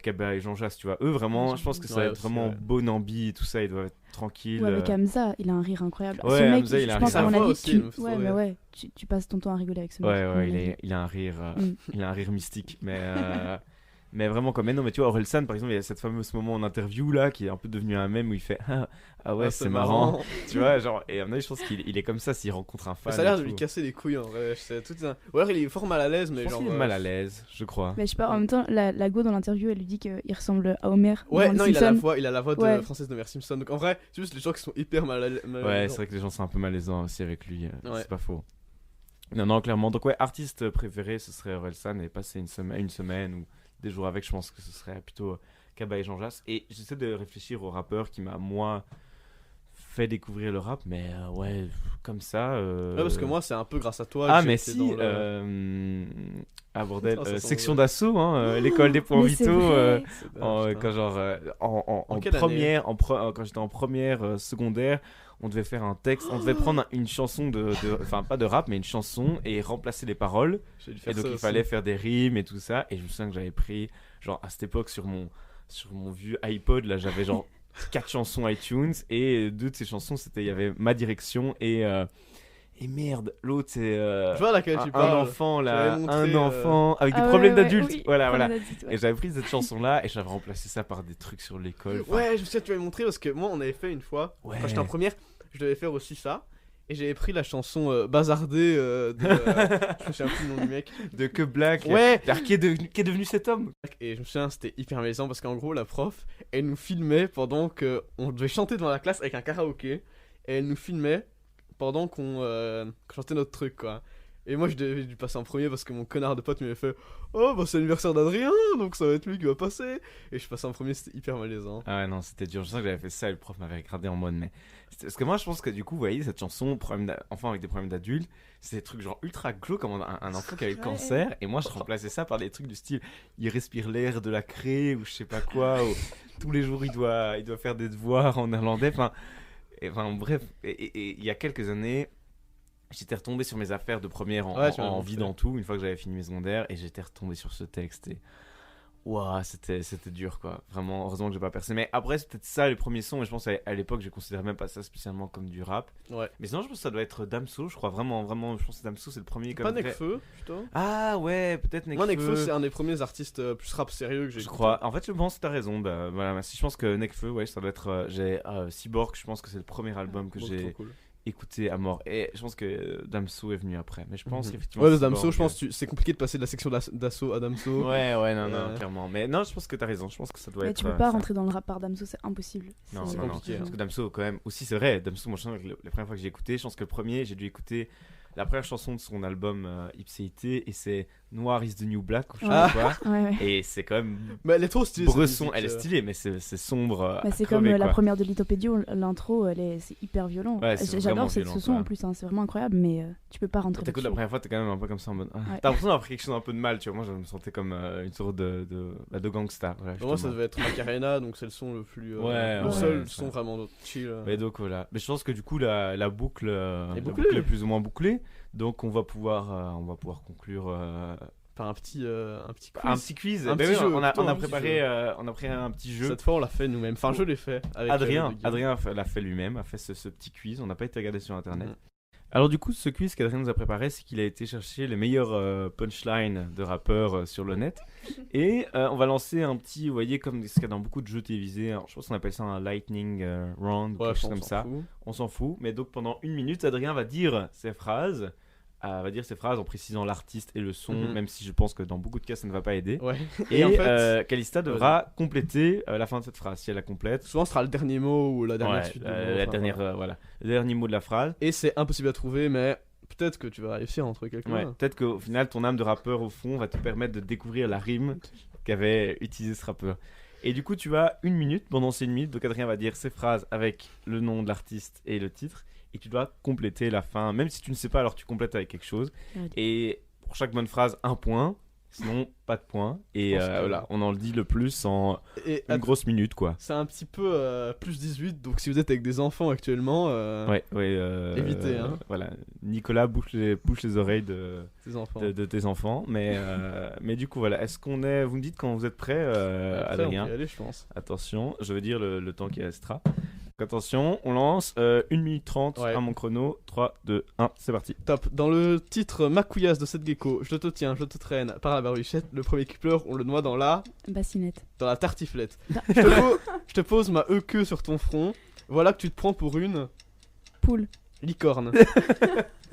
Kaba et Jean Jass, tu vois. Eux, vraiment, je pense que ça va être vraiment bon ambi et tout ça, ils doivent être tranquilles. Ouais, avec Hamza, il a un rire incroyable. Ouais, ce mec, Hamza, il a un pense rire. À mon avis, ouais, tu passes ton temps à rigoler avec ce mec. Ouais, il a un rire, il a un rire mystique, mais vraiment comme. Mais non, mais tu vois, Orelsan, par exemple, il y a cette fameuse moment en interview là qui est un peu devenu un mème où il fait ah ouais, c'est marrant. Tu vois, genre, et à mon avis, je pense qu'il est comme ça s'il rencontre un fan. Ça a l'air de lui casser les couilles en vrai. Ou alors il est fort mal à l'aise, mais je pense qu'il est mal à l'aise, je crois. Mais je sais pas, en même temps, la go dans l'interview, elle lui dit qu'il ressemble à Homer. Ouais, non, il a la voix française de Homer Simpson. Donc en vrai, c'est juste les gens qui sont hyper mal à l'aise. Ouais, c'est vrai que les gens sont un peu malaisants aussi avec lui. C'est pas faux. Non, clairement. Donc ouais, artiste préféré, ce serait Orelsan et passer une semaine ou des jours avec, je pense que ce serait plutôt Kaba et Jean Jass. Et j'essaie de réfléchir au rappeur qui m'a, moi, fait découvrir le rap, mais ouais, comme ça. Ouais, parce que moi, c'est un peu grâce à toi. Ah, mais si, bordel, section d'assaut, l'école des points vitaux, quand genre, en première, quand j'étais en première secondaire, on devait faire un texte, on devait prendre une chanson enfin pas de rap, mais une chanson et remplacer les paroles. Et donc il fallait faire des rimes et tout ça. Et je me souviens que j'avais pris, genre à cette époque sur mon vieux iPod, là j'avais genre 4 chansons iTunes et 2 de ces chansons il y avait Ma Direction et merde, l'autre c'est je vois laquelle tu parles. Un enfant avec des problèmes d'adultes. Oui, voilà. Et j'avais pris cette chanson là et j'avais remplacé ça par des trucs sur l'école. Ouais, je me souviens que tu m'avais montré parce que moi on avait fait une fois quand j'étais en première, je devais faire aussi ça. Et j'avais pris la chanson Bazardée de. Je me souviens plus le nom du mec. De Que Black. Ouais. Qui est devenu cet homme. Et je me souviens, c'était hyper malaisant parce qu'en gros, la prof, elle nous filmait pendant qu'on devait chanter devant la classe avec un karaoké. Et elle nous filmait pendant qu'on chantait notre truc, quoi. Et moi, je devais dû passer en premier parce que mon connard de pote m'avait fait oh, bah c'est l'anniversaire d'Adrien, donc ça va être lui qui va passer. Et je passais en premier, c'était hyper malaisant. Ah ouais, non, c'était dur. Je sens que j'avais fait ça et le prof m'avait regardé en mode, mais. Parce que moi, je pense que du coup, vous voyez, cette chanson, enfant avec des problèmes d'adultes, c'est des trucs genre ultra glauques comme un enfant qui a eu le cancer. Et moi, je remplaçais ça par des trucs du style il respire l'air de la craie ou je sais pas quoi. Ou, tous les jours, il doit faire des devoirs en néerlandais. Enfin, bref. Et il y a quelques années. J'étais retombé sur mes affaires de première en vidant tout, une fois que j'avais fini mes secondaires, et j'étais retombé sur ce texte. Et Ouah, c'était dur quoi. Vraiment, heureusement que j'ai pas percé. Mais après, c'est peut-être ça les premiers sons. Et je pense à l'époque, je considérais même pas ça spécialement comme du rap. Ouais. Mais sinon, je pense que ça doit être Damso, je crois. Vraiment, je pense que Damso, c'est le premier. Pas Nekfeu, putain. Ah ouais, peut-être Nekfeu. Moi, Nekfeu, c'est un des premiers artistes plus rap sérieux que j'ai. Je crois. En fait, je pense que t'as raison. Bah, voilà, si je pense que Nekfeu, ouais, ça doit être. J'ai Cyborg, je pense que c'est le premier album que j'ai écouté à mort. Et je pense que Damso est venu après. Mais je pense qu'effectivement. Ouais, Damso, je pense que c'est compliqué de passer de la section d'assaut à Damso. Ouais, non, clairement. Mais non, je pense que t'as raison. Je pense que ça doit être. Tu peux pas rentrer dans le rap par Damso, c'est impossible. Non, c'est compliqué. Parce que Damso, quand même, aussi, c'est vrai. Damso, moi, je sens que la première fois que j'ai écouté, je pense que le premier, j'ai dû écouter la première chanson de son album Ipséité, et c'est Noir is the New Black, je sais pas quoi. Ouais. Et c'est quand même. Mais elle est trop stylée. Bresson, elle est stylée, mais c'est sombre. Mais c'est comme la première de Lithopédio, l'intro, c'est hyper violent. Ouais, j'adore ce son en plus, c'est vraiment incroyable, mais tu peux pas rentrer. T'écoutes la première fois, t'es quand même un peu comme ça en mode. T'as l'impression d'avoir pris quelque chose un peu de mal, tu vois. Moi, je me sentais comme une sorte de gangsta. Voilà, moi, ça devait être Macarena, donc c'est le son le plus. Le seul son vraiment chill. Mais donc voilà. Mais je pense que du coup, la boucle est plus ou moins bouclée. Donc on va pouvoir conclure par un petit quiz. Un petit quiz. Un petit jeu, on a préparé un petit jeu. Cette fois on l'a fait nous-mêmes. Enfin je l'ai fait avec Adrien l'a fait lui-même, a fait ce petit quiz. On n'a pas été regardé sur internet. Alors du coup, ce quiz qu'Adrien nous a préparé, c'est qu'il a été chercher les meilleurs punchlines de rappeurs sur le net. Et on va lancer un petit, vous voyez, comme ce qu'il y a dans beaucoup de jeux télévisés. Alors, je pense qu'on appelle ça un lightning round, quelque chose comme ça. On s'en fout. Mais donc pendant 1 minute, Adrien va dire ses phrases. En précisant l'artiste et le son, même si je pense que dans beaucoup de cas ça ne va pas aider. Ouais. Et en fait, Calista devra compléter la fin de cette phrase. Si elle la complète, souvent ce sera le dernier mot ou la dernière suite. Le dernier mot de la phrase. Et c'est impossible à trouver, mais peut-être que tu vas réussir à en trouver quelqu'un. Ouais, peut-être qu'au final ton âme de rappeur au fond va te permettre de découvrir la rime qu'avait utilisé ce rappeur. Et du coup tu as 1 minute, pendant ces 1 minute, donc Adrien va dire ses phrases avec le nom de l'artiste et le titre. Et tu dois compléter la fin. Même si tu ne sais pas, alors tu complètes avec quelque chose. Et pour chaque bonne phrase, 1 point. Sinon, pas de point. Et voilà, on en le dit le plus en une grosse minute, quoi. C'est un petit peu plus 18. Donc si vous êtes avec des enfants actuellement, évitez. Voilà, Nicolas bouche les oreilles de tes enfants. Mais du coup, voilà. Est-ce qu'on est... Vous me dites quand vous êtes prêts, Adrien. On peut y aller, je pense. Attention, je veux dire le temps qui restera. Attention, on lance 1 minute 30 à mon chrono. 3, 2, 1, c'est parti. Top. Dans le titre Macouillasse de cette gecko, je te tiens, je te traîne par la barbichette. Le premier qui pleure, on le noie dans la bassinette. Dans la tartiflette. Je te pose ma queue sur ton front. Voilà que tu te prends pour une poule. Licorne.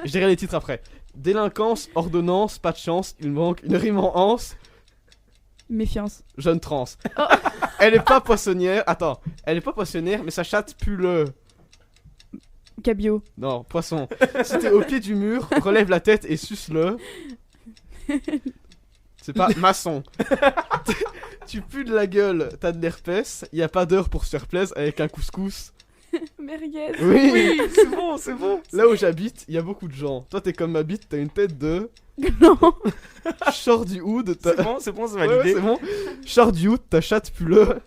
Je dirai les titres après. Délinquance, ordonnance, pas de chance, il manque une rime en anse. Méfiance. Jeune trans. Oh. Elle est pas poissonnière. Attends, elle est pas poissonnière, mais sa chatte pue le. Cabillaud. Non, poisson. Si t'es au pied du mur, relève la tête et suce-le. C'est pas maçon. Tu pues de la gueule, t'as de l'herpès. Y a pas d'heure pour se faire plaisir avec un couscous. Merguez. Oui, c'est bon. Là où j'habite, y a beaucoup de gens. Toi, t'es comme ma bite, t'as une tête de. Non. Sors du hood. C'est bon, c'est validé. Ouais, c'est bon. Sors du hood, ta chatte pue le.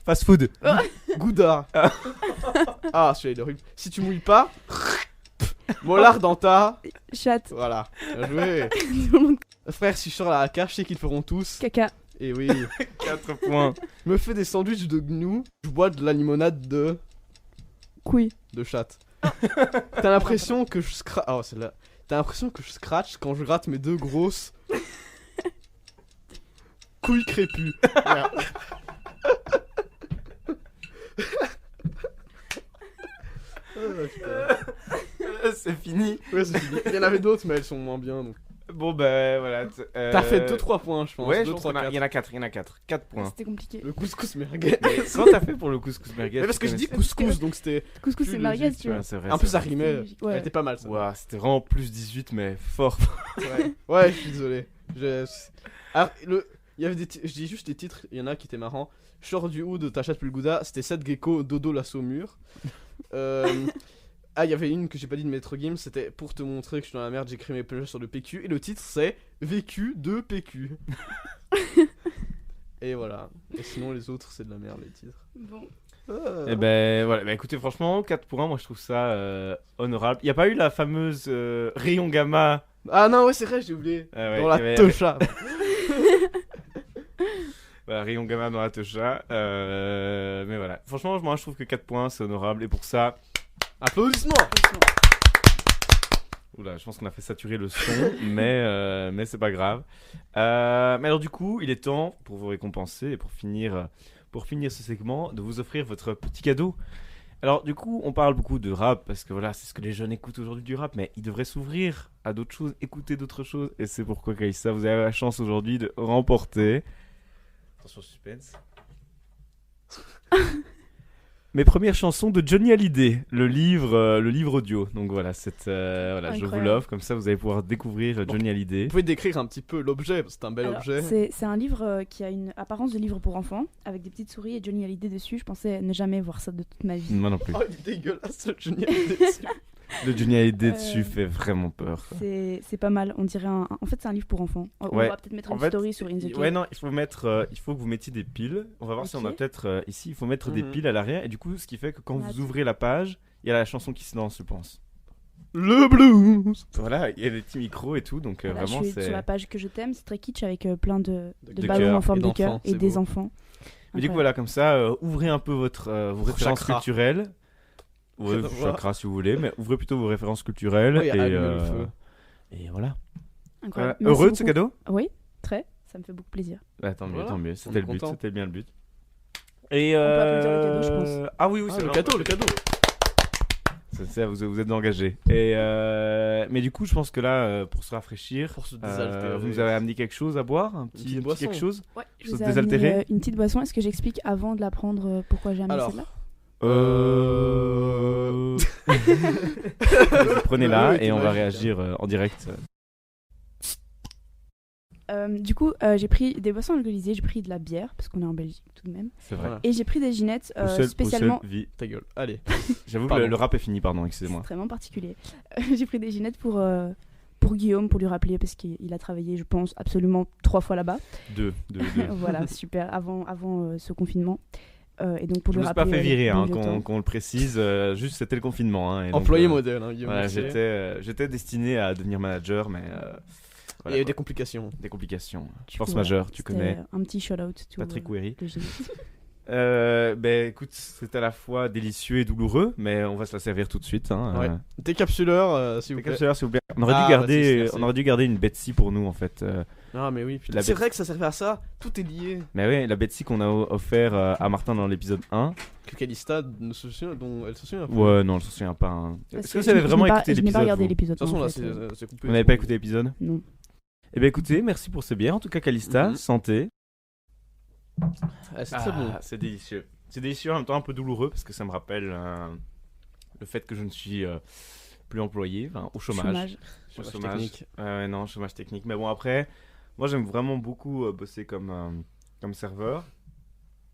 Fast food. Gouda. Ah, celui-là il est horrible. Si tu mouilles pas. Mollard dans ta. Chatte. Voilà. Bien joué. Frère, si je sors à la cage, je sais qu'ils feront tous. Caca. Et oui. 4 points. Je me fais des sandwichs de gnou. Je bois de la limonade de. Couille. De chatte. T'as l'impression que je scratch. Oh, celle-là. T'as l'impression que je scratch quand je gratte mes 2 grosses. Couilles crépues. C'est fini. Ouais, c'est fini. Il y en avait d'autres, mais elles sont moins bien. Donc. Bon, bah voilà. T'as fait 2-3 points, je pense. Ouais, je pense qu'il y en a 4. 4 points. C'était compliqué. Le couscous merguez. Comment t'as fait pour le couscous merguez? Mais parce que je dis couscous, donc c'était. Couscous c'est merguez, tu vois. Un peu ça rimait. Elle était pas mal ça. Ouah, c'était vraiment plus 18, mais fort. Ouais, je suis désolé. Alors, il y avait je dis juste des titres, il y en a qui étaient marrants. Short du hood, ta chatte plus le gouda, c'était 7 gecko, dodo la saumure. Il y avait une que j'ai pas dit de Maître Gims, c'était pour te montrer que je suis dans la merde, j'écris mes plages sur le PQ. Et le titre c'est Vécu de PQ. Et voilà. Et sinon les autres c'est de la merde les titres. Bon. Et ben voilà, écoutez, franchement, 4 pour 1, moi je trouve ça honorable. Il n'y a pas eu la fameuse rayon gamma. Ah non, ouais, c'est vrai, j'ai oublié. Ah ouais, dans la tocha. Voilà, rayon gamin dans la techa. Mais voilà. Franchement, moi, je trouve que 4 points, c'est honorable. Et pour ça, applaudissements. Oula, je pense qu'on a fait saturer le son, mais c'est pas grave. Mais alors du coup, il est temps pour vous récompenser et pour finir ce segment, de vous offrir votre petit cadeau. Alors du coup, on parle beaucoup de rap parce que voilà, c'est ce que les jeunes écoutent aujourd'hui du rap, mais ils devraient s'ouvrir à d'autres choses, écouter d'autres choses. Et c'est pourquoi, Kaïssa, vous avez la chance aujourd'hui de remporter... Attention, suspense. Mes premières chansons de Johnny Hallyday, le livre audio. Donc voilà, je vous l'offre, comme ça vous allez pouvoir découvrir Johnny Hallyday. Vous pouvez décrire un petit peu l'objet, c'est un bel objet. C'est un livre qui a une apparence de livre pour enfants, avec des petites souris et Johnny Hallyday dessus. Je pensais ne jamais voir ça de toute ma vie. Moi non plus. Oh, il est dégueulasse, le Johnny Hallyday dessus. Le Johnny Hallyday dessus fait vraiment peur. C'est pas mal, on dirait en fait c'est un livre pour enfants. On va peut-être mettre une story sur Inzeki. Ouais non, il faut que vous mettiez des piles. On va voir si on a peut-être ici, il faut mettre des piles à l'arrière et du coup ce qui fait que quand vous ouvrez la page, il y a la chanson qui se lance, je pense. Le blues. Voilà, il y a des petits micros et tout, donc voilà, vraiment c'est sur la page que je t'aime, c'est très kitsch avec plein de cœur ballons en forme de cœur et des enfants. Mais du coup voilà, comme ça ouvrez un peu vos références culturelles. Ouais, chakra si vous voulez, mais ouvrez plutôt vos références culturelles et voilà. Heureux de ce cadeau ? Oui, très, ça me fait beaucoup plaisir. Tant mieux, c'était le but, c'était bien le but. Et on peut applaudir le cadeau, je pense. Ah oui, c'est le cadeau. Ça, vous êtes engagés. Mais du coup, je pense que là, pour se rafraîchir, pour se désaltérer, vous nous avez amené quelque chose à boire, un petit quelque chose. Ouais, je vous ai amené une petite boisson. Est-ce que j'explique avant de la prendre pourquoi j'ai amené celle-là ? Prenez-la et on va réagir en direct. Du coup, j'ai pris des boissons alcoolisées, j'ai pris de la bière, parce qu'on est en Belgique tout de même. C'est vrai. Et j'ai pris des ginettes spécialement... Vie. Ta gueule, allez. J'avoue que le rap est fini, pardon, excusez-moi. C'est extrêmement particulier. J'ai pris des ginettes pour Guillaume, pour lui rappeler, parce qu'il a travaillé, je pense, absolument 3 fois là-bas. Deux. Voilà, super, avant ce confinement. Et donc pour je lui me suis pas fait virer, qu'on le précise, juste c'était le confinement. Employé modèle, voilà, j'étais destiné à devenir manager, mais... il y a eu des complications. Force majeure, tu connais. Un petit shout-out. Patrick Ouéry. Écoute, c'est à la fois délicieux et douloureux, mais on va se la servir tout de suite. Décapsuleur, s'il vous plaît. On aurait dû garder une Betsy pour nous, en fait. Ah mais oui, c'est vrai que ça servait à ça, tout est lié. Mais oui, la Betsy qu'on a offert à Martin dans l'épisode 1. Que Calista dont elle se souvient. Ouais, non, elle se souvient pas. Hein. Est-ce que vous avez vraiment écouté l'épisode ? Je n'ai pas regardé l'épisode. De toute façon, là, c'est coupé. Vous n'avez pas écouté l'épisode ? Non. Eh bien écoutez, merci pour ces bières. En tout cas, Calista, santé. C'est très bon. C'est délicieux. C'est délicieux, en même temps un peu douloureux, parce que ça me rappelle le fait que je ne suis plus employé, au chômage. Chômage technique. Non, chômage technique. Mais bon, après... Moi, j'aime vraiment beaucoup bosser comme serveur,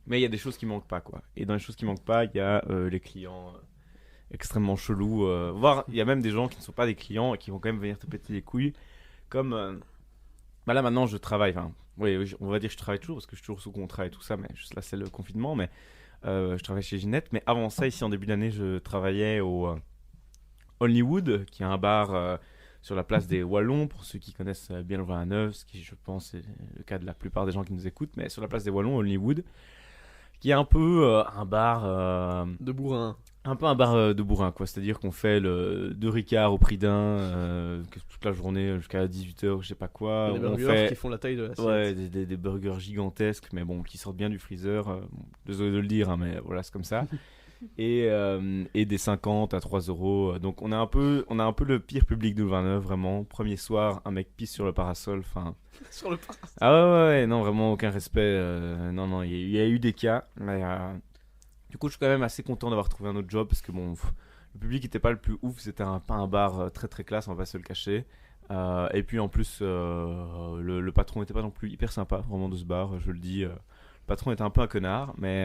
mais il y a des choses qui manquent pas, quoi. Et dans les choses qui manquent pas, il y a les clients extrêmement chelous. Voire, il y a même des gens qui ne sont pas des clients et qui vont quand même venir te péter les couilles. Comme là, maintenant, je travaille. Oui, on va dire que je travaille toujours parce que je suis toujours sous contrat et tout ça, mais juste là, c'est le confinement. Mais je travaille chez Ginette. Mais avant ça, ici, en début d'année, je travaillais au Hollywood, qui est un bar... sur la place des Wallons, pour ceux qui connaissent bien le Louvain-la-Neuve, ce qui je pense est le cas de la plupart des gens qui nous écoutent, mais sur la place des Wallons, Hollywood, qui est un peu un bar... de bourrin. Un peu un bar de bourrin, quoi. C'est-à-dire qu'on fait le 2 Ricard au prix d'un, toute la journée jusqu'à 18h, je sais pas quoi. Des burgers qui font la taille de l'assiette. Ouais, des burgers gigantesques, mais bon, qui sortent bien du freezer. Désolé de le dire, mais voilà, c'est comme ça. Et des 50 à 3 euros. Donc on a un peu le pire public de Louvain-la-Neuve, vraiment. Premier soir, un mec pisse sur le parasol. Sur le parasol. Ah ouais, non, vraiment aucun respect. Non, il y a eu des cas. Mais du coup, je suis quand même assez content d'avoir trouvé un autre job parce que bon, le public n'était pas le plus ouf. C'était pas un bar très très classe, on va pas se le cacher. Et puis en plus, le patron n'était pas non plus hyper sympa, vraiment, de ce bar, je le dis. Le patron était un peu un connard, mais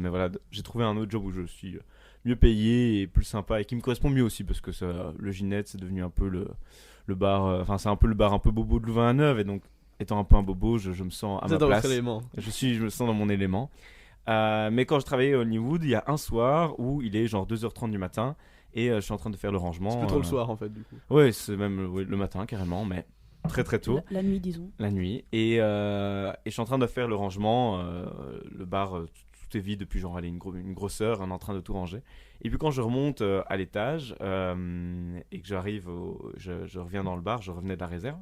voilà, j'ai trouvé un autre job où je suis mieux payé et plus sympa et qui me correspond mieux aussi parce que le Ginette, c'est devenu un peu le bar, c'est un peu le bar un peu bobo de Louvain-la-Neuve et donc étant un peu un bobo, je me sens à ma place. Je me sens dans mon élément. Mais quand je travaillais à Hollywood, il y a un soir où il est genre 2h30 du matin et je suis en train de faire le rangement. C'est plus trop le soir en fait du coup. Ouais, c'est même le matin carrément, mais très très tôt. La nuit, disons. La nuit. Et je suis en train de faire le rangement. Le bar, tout est vide depuis genre une grosse heure. On est en train de tout ranger. Et puis quand je remonte à l'étage et que j'arrive, je reviens dans le bar, je revenais de la réserve.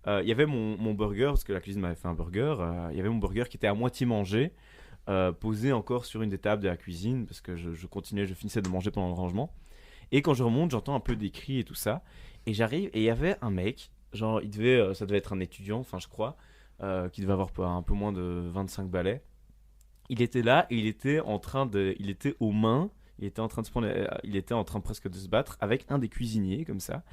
Il y avait mon burger, parce que la cuisine m'avait fait un burger. Il y avait mon burger qui était à moitié mangé, posé encore sur une des tables de la cuisine, parce que je finissais de manger pendant le rangement. Et quand je remonte, j'entends un peu des cris et tout ça. Et j'arrive, et il y avait un mec, genre, ça devait être un étudiant, enfin je crois, qui devait avoir un peu moins de 25 balais. Il était là, et il était aux mains, il était en train presque de se battre avec un des cuisiniers, comme ça.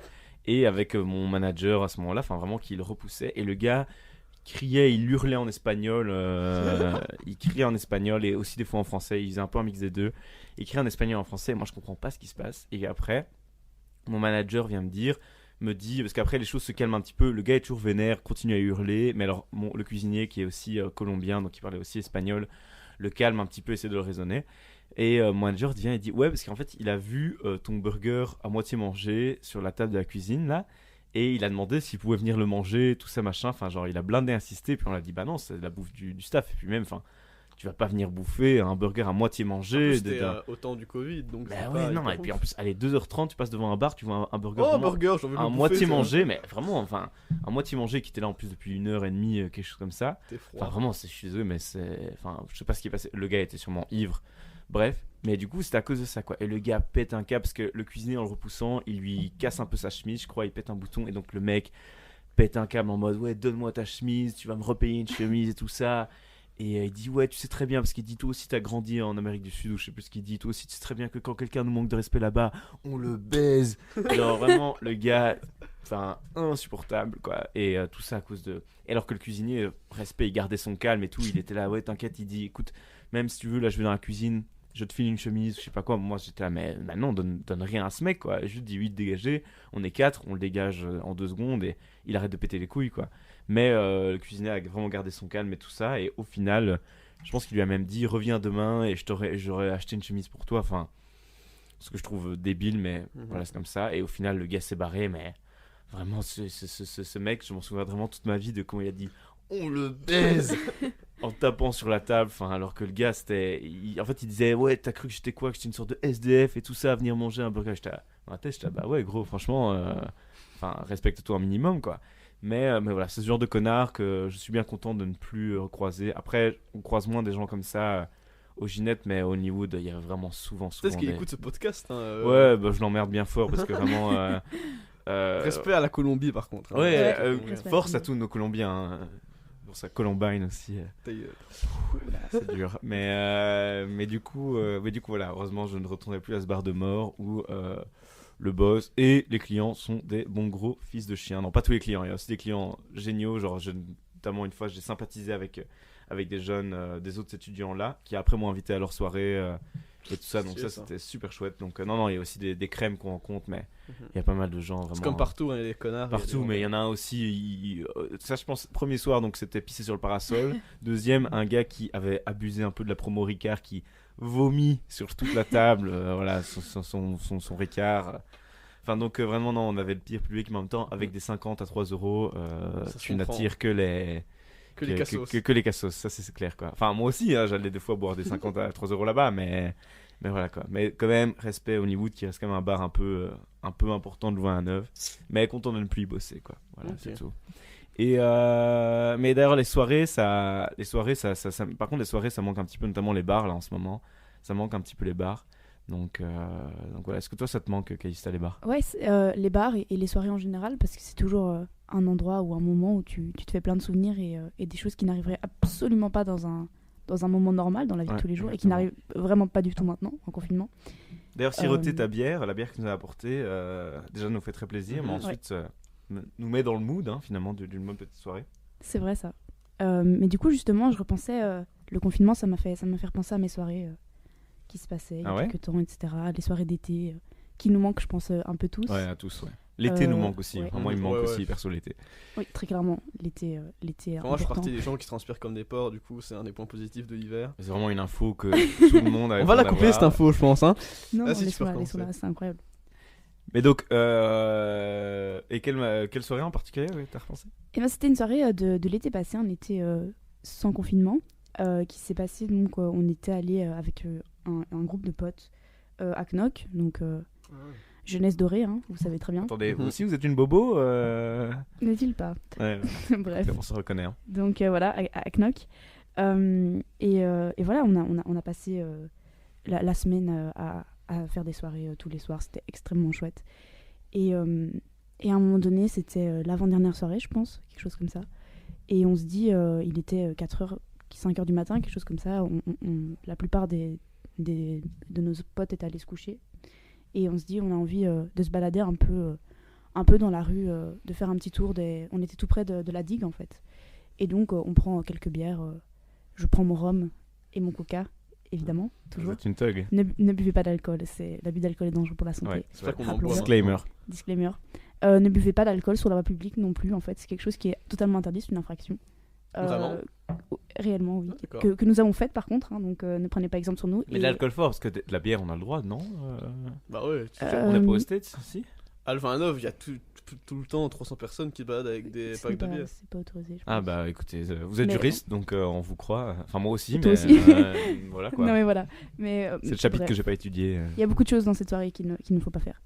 Et avec mon manager à ce moment-là, enfin vraiment qui le repoussait. Et le gars criait, il hurlait en espagnol. Il criait en espagnol et aussi des fois en français. Il faisait un peu un mix des deux. Il criait en espagnol et en français. Et moi, je comprends pas ce qui se passe. Et après, mon manager vient me dit, parce qu'après les choses se calment un petit peu. Le gars est toujours vénère, continue à hurler. Mais alors, le cuisinier qui est aussi colombien, donc il parlait aussi espagnol, le calme un petit peu, essaie de le raisonner. Et mon manager vient et dit ouais, parce qu'en fait il a vu ton burger à moitié mangé sur la table de la cuisine là, et il a demandé s'il pouvait venir le manger, tout ça machin, enfin genre il a blindé insisté, puis on a dit bah non, c'est la bouffe du staff, et puis même enfin tu vas pas venir bouffer un burger à moitié mangé. C'était au temps du Covid, donc bah ouais, non, et puis en plus allez 2h30 tu passes devant un bar, tu vois un burger, j'en veux à moitié mangé, mais vraiment enfin à moitié mangé, qui était là en plus depuis 1h30, quelque chose comme ça. Enfin vraiment, je suis désolé, mais enfin je sais pas ce qui est passé, le gars était sûrement ivre. Bref, mais du coup, c'est à cause de ça, quoi. Et le gars pète un câble parce que le cuisinier, en le repoussant, il lui casse un peu sa chemise, je crois, il pète un bouton. Et donc, le mec pète un câble en mode ouais, donne-moi ta chemise, tu vas me repayer une chemise et tout ça. Et il dit ouais, tu sais très bien, parce qu'il dit toi aussi, t'as grandi en Amérique du Sud, ou je sais plus ce qu'il dit, toi aussi, tu sais très bien que quand quelqu'un nous manque de respect là-bas, on le baise. Genre, vraiment, le gars, enfin, insupportable, quoi. Et tout ça à cause de. Et alors que le cuisinier, respect, il gardait son calme et tout, il était là, ouais, t'inquiète, il dit écoute, même si tu veux, là, je vais dans la cuisine. Je te file une chemise, je sais pas quoi. Moi, j'étais là, mais non, donne rien à ce mec, quoi. Je lui dis 8 dégagé, on est 4, on le dégage en 2 secondes et il arrête de péter les couilles, quoi. Mais le cuisinier a vraiment gardé son calme et tout ça. Et au final, je pense qu'il lui a même dit reviens demain et j'aurais acheté une chemise pour toi. Enfin, ce que je trouve débile, mais voilà, c'est comme ça. Et au final, le gars s'est barré, mais vraiment, ce mec, je m'en souviens vraiment toute ma vie de comment il a dit on le baise en tapant sur la table, enfin, alors que le gars en fait il disait ouais, t'as cru que j'étais quoi, que j'étais une sorte de SDF et tout ça à venir manger un burger. J'étais bah ouais gros, franchement respecte-toi un minimum, quoi. Mais voilà, c'est ce genre de connard que je suis bien content de ne plus croiser. Après, on croise moins des gens comme ça au Ginette, mais au Hollywood il y a vraiment souvent peut-être qu'il écoute ce podcast, hein, ouais, bah je l'emmerde bien fort parce que vraiment respect à la Colombie par contre, hein. Ouais, force à tous nos Colombiens, hein. Pour ça, Columbine aussi. C'est dur. Mais du coup, voilà. Heureusement, je ne retournerai plus à ce bar de mort où le boss et les clients sont des bons gros fils de chiens. Non, pas tous les clients. Il y a aussi des clients géniaux. Genre, notamment une fois, j'ai sympathisé avec des jeunes, des autres étudiants là, qui après m'ont invité à leur soirée et tout ça. Donc ça, c'était super chouette. Donc non, il y a aussi des crèmes qu'on rencontre, mais il y a pas mal de gens vraiment. C'est comme partout, hein, il y a des connards. Partout, mais il y en a un aussi. Ça, je pense, premier soir, donc c'était pissé sur le parasol. Deuxième, un gars qui avait abusé un peu de la promo Ricard, qui vomit sur toute la table, voilà, son Ricard. Enfin, donc vraiment, non, on avait le pire public, mais en même temps, avec des 50 à 3 euros, tu n'attires que les cassos, ça c'est clair, quoi. Enfin, moi aussi, hein, j'allais des fois boire des 50 à 3 euros là-bas, mais voilà, quoi. Mais quand même, respect à Hollywood, qui reste quand même un bar un peu important de Louvain-la-Neuve, mais content de ne plus y bosser, quoi. Voilà, c'est tout. Et mais d'ailleurs, les soirées, par contre, les soirées, ça manque un petit peu, notamment les bars, là, en ce moment. Ça manque un petit peu les bars. Donc voilà, est-ce que toi ça te manque, Calista, les bars? Ouais, les bars et les soirées en général, parce que c'est toujours un endroit ou un moment où tu te fais plein de souvenirs et des choses qui n'arriveraient absolument pas dans un moment normal, dans la vie de tous les jours, exactement. Et qui n'arrivent vraiment pas du tout maintenant, en confinement. D'ailleurs, siroter ta bière, la bière que tu nous as apportée, déjà nous fait très plaisir, mais ensuite nous met dans le mood, hein, finalement, d'une bonne petite soirée. C'est vrai, ça. Mais du coup, justement, je repensais, le confinement, ça m'a fait repenser à mes soirées qui se passaient il y a quelques temps, etc. Les soirées d'été qui nous manquent, je pense, un peu tous. Ouais, à tous, ouais. L'été nous manque aussi. Ouais. Moi, il me manque aussi, perso, l'été. Oui, très clairement. L'été moi, je fais partie des gens qui transpirent comme des porcs, du coup, c'est un des points positifs de l'hiver. C'est vraiment une info que tout le monde a. On va la couper, cette info, je pense. Hein. Non, laisse-moi, c'est incroyable. Mais donc, et quelle soirée en particulier t'as repensé? C'était une soirée de l'été passé, un été sans confinement, qui s'est passé. Donc, on était allé avec un groupe de potes à Knock, donc jeunesse dorée, hein, vous savez très bien. Attendez, vous aussi vous êtes une bobo N'est-il pas? Ouais. Bref. On se reconnaît. Hein. Donc voilà, à Knock. Et voilà, on a passé la semaine à faire des soirées tous les soirs. C'était extrêmement chouette. Et à un moment donné, c'était l'avant-dernière soirée, je pense, quelque chose comme ça. Et on se dit, il était 4h, 5h du matin, quelque chose comme ça. La plupart de nos potes étaient allés se coucher. Et on se dit, on a envie de se balader un peu dans la rue, de faire un petit tour. On était tout près de la digue, en fait. Et donc, on prend quelques bières. Je prends mon rhum et mon coca, évidemment, toujours. Vous êtes une thug. Ne buvez pas d'alcool. L'abus d'alcool est dangereux pour la santé. Ouais, c'est pas qu'on en boit. Disclaimer. Ne buvez pas d'alcool sur la voie publique non plus, en fait. C'est quelque chose qui est totalement interdit, c'est une infraction. Vraiment réellement, oui. Que nous avons faite, par contre. Hein, donc, ne prenez pas exemple sur nous. Mais de l'alcool fort, parce que de la bière, on a le droit, non Bah ouais. On n'est pas aux States, si. À Louvain-la-Neuve, il y a tout le temps 300 personnes qui baladent avec des packs de bière. C'est pas autorisé, je pense. Ah bah écoutez, vous êtes juriste, donc on vous croit. Enfin moi aussi, toi mais aussi. voilà quoi. Non mais voilà. C'est le chapitre que j'ai pas étudié. Il y a beaucoup de choses dans cette soirée qu'il ne faut pas faire.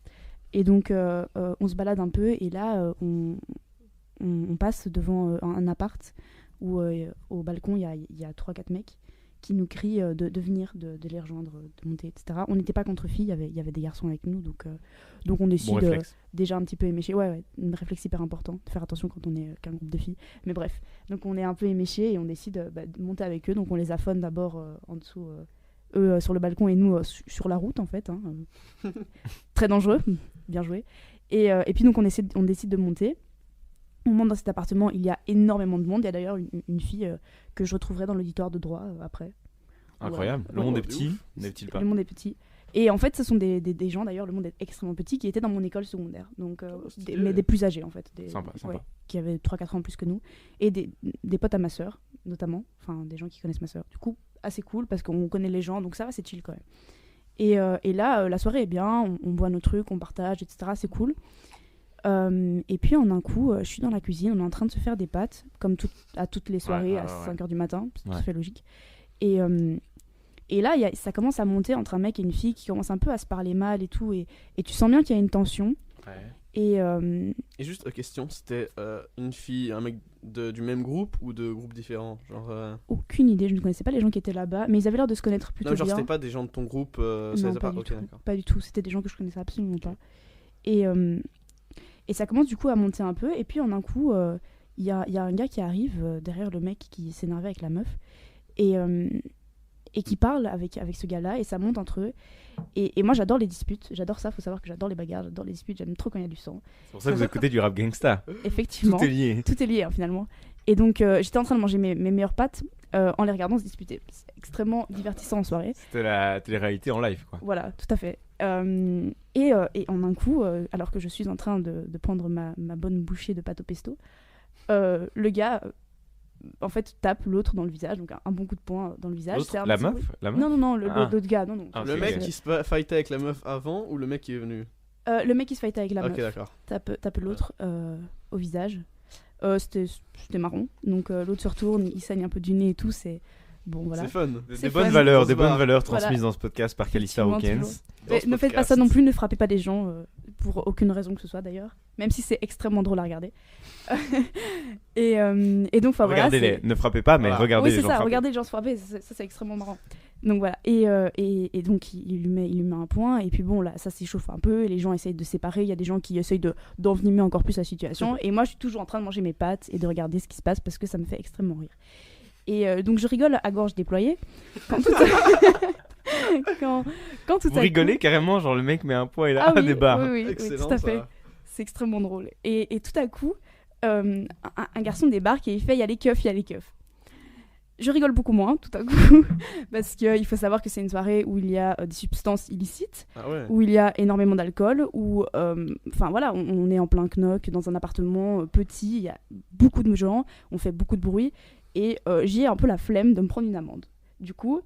Et donc on se balade un peu et là on passe devant un appart où au balcon il y a 3-4 mecs qui nous crient de venir, de les rejoindre, de monter, etc. On n'était pas contre filles, il y avait des garçons avec nous, donc on décide déjà un petit peu éméché. Ouais, un réflexe hyper important, de faire attention quand on est qu'un groupe de filles. Mais bref, donc on est un peu éméché et on décide de monter avec eux. Donc on les affonne d'abord en dessous, eux sur le balcon et nous sur la route en fait. Hein, très dangereux, bien joué. Et puis donc on décide de monter. On monte dans cet appartement, il y a énormément de monde. Il y a d'ailleurs une fille que je retrouverai dans l'auditoire de droit après. Incroyable. Le monde est petit, n'est-il pas? Le monde est petit. Et en fait, ce sont des gens, d'ailleurs, le monde est extrêmement petit, qui étaient dans mon école secondaire. Donc, mais des plus âgés, en fait. Sympa. Ouais, qui avaient 3-4 ans plus que nous. Et des potes à ma sœur, notamment. Enfin, des gens qui connaissent ma sœur. Du coup, assez cool, parce qu'on connaît les gens, donc ça va, c'est chill quand même. Et là, la soirée est bien, on boit nos trucs, on partage, etc. C'est cool. Et puis en un coup, je suis dans la cuisine, on est en train de se faire des pâtes, comme à toutes les soirées à 5h du matin, c'est tout à fait logique. Et là, ça commence à monter entre un mec et une fille qui commencent un peu à se parler mal et tout, et tu sens bien qu'il y a une tension. Et juste question, c'était une fille, un mec du même groupe ou de groupes différents genre, Aucune idée, je ne connaissais pas les gens qui étaient là-bas, mais ils avaient l'air de se connaître plutôt bien. Non, genre c'était pas des gens de ton groupe Non, pas du tout, c'était des gens que je connaissais absolument pas. Et ça commence du coup à monter un peu, et puis en un coup, il y a un gars qui arrive derrière le mec qui s'énervait avec la meuf, et qui parle avec ce gars-là, et ça monte entre eux. Et moi j'adore les disputes, j'adore ça, faut savoir que j'adore les bagarres, j'adore les disputes, j'aime trop quand il y a du sang. C'est pour ça que vous écoutez du rap gangsta. Effectivement. Tout est lié. Tout est lié hein, finalement. Et donc j'étais en train de manger mes meilleures pâtes en les regardant se disputer. C'est extrêmement divertissant en soirée. C'était la télé-réalité en live quoi. Voilà, tout à fait. Et en un coup, alors que je suis en train de prendre ma bonne bouchée de pâte au pesto, le gars en fait tape l'autre dans le visage, donc un bon coup de poing dans le visage. La meuf Non, l'autre gars, non. Le mec qui se fightait avec la meuf avant ou le mec qui est venu? Le mec qui se fightait avec la meuf. Ok, d'accord. Tape l'autre au visage. C'était marrant. Donc l'autre se retourne, il saigne un peu du nez et tout, c'est... Bon, voilà. C'est fun. Des bonnes valeurs transmises dans ce podcast par Calista Hawkins. Ne faites pas ça non plus, ne frappez pas des gens pour aucune raison que ce soit d'ailleurs, même si c'est extrêmement drôle à regarder. et donc regardez-les, ne frappez pas, mais regardez les gens frapper. Oui, c'est ça, regardez les gens se frapper, ça c'est extrêmement marrant. Donc voilà, et donc il lui met un point, et puis bon là ça s'échauffe un peu, et les gens essayent de se séparer, il y a des gens qui essayent d'envenimer encore plus la situation, et moi je suis toujours en train de manger mes pâtes et de regarder ce qui se passe parce que ça me fait extrêmement rire. Et donc je rigole à gorge déployée quand tout Vous rigolez carrément, genre le mec met un point et là des barres. Oui, tout à fait. C'est extrêmement drôle. Et tout à coup, un garçon débarque et il fait « il y a les keufs ». Je rigole beaucoup moins tout à coup parce qu'il faut savoir que c'est une soirée où il y a des substances illicites, où il y a énormément d'alcool, où enfin voilà, on est en plein knock dans un appartement petit, il y a beaucoup de gens, on fait beaucoup de bruit et j'ai un peu la flemme de me prendre une amende. Du coup,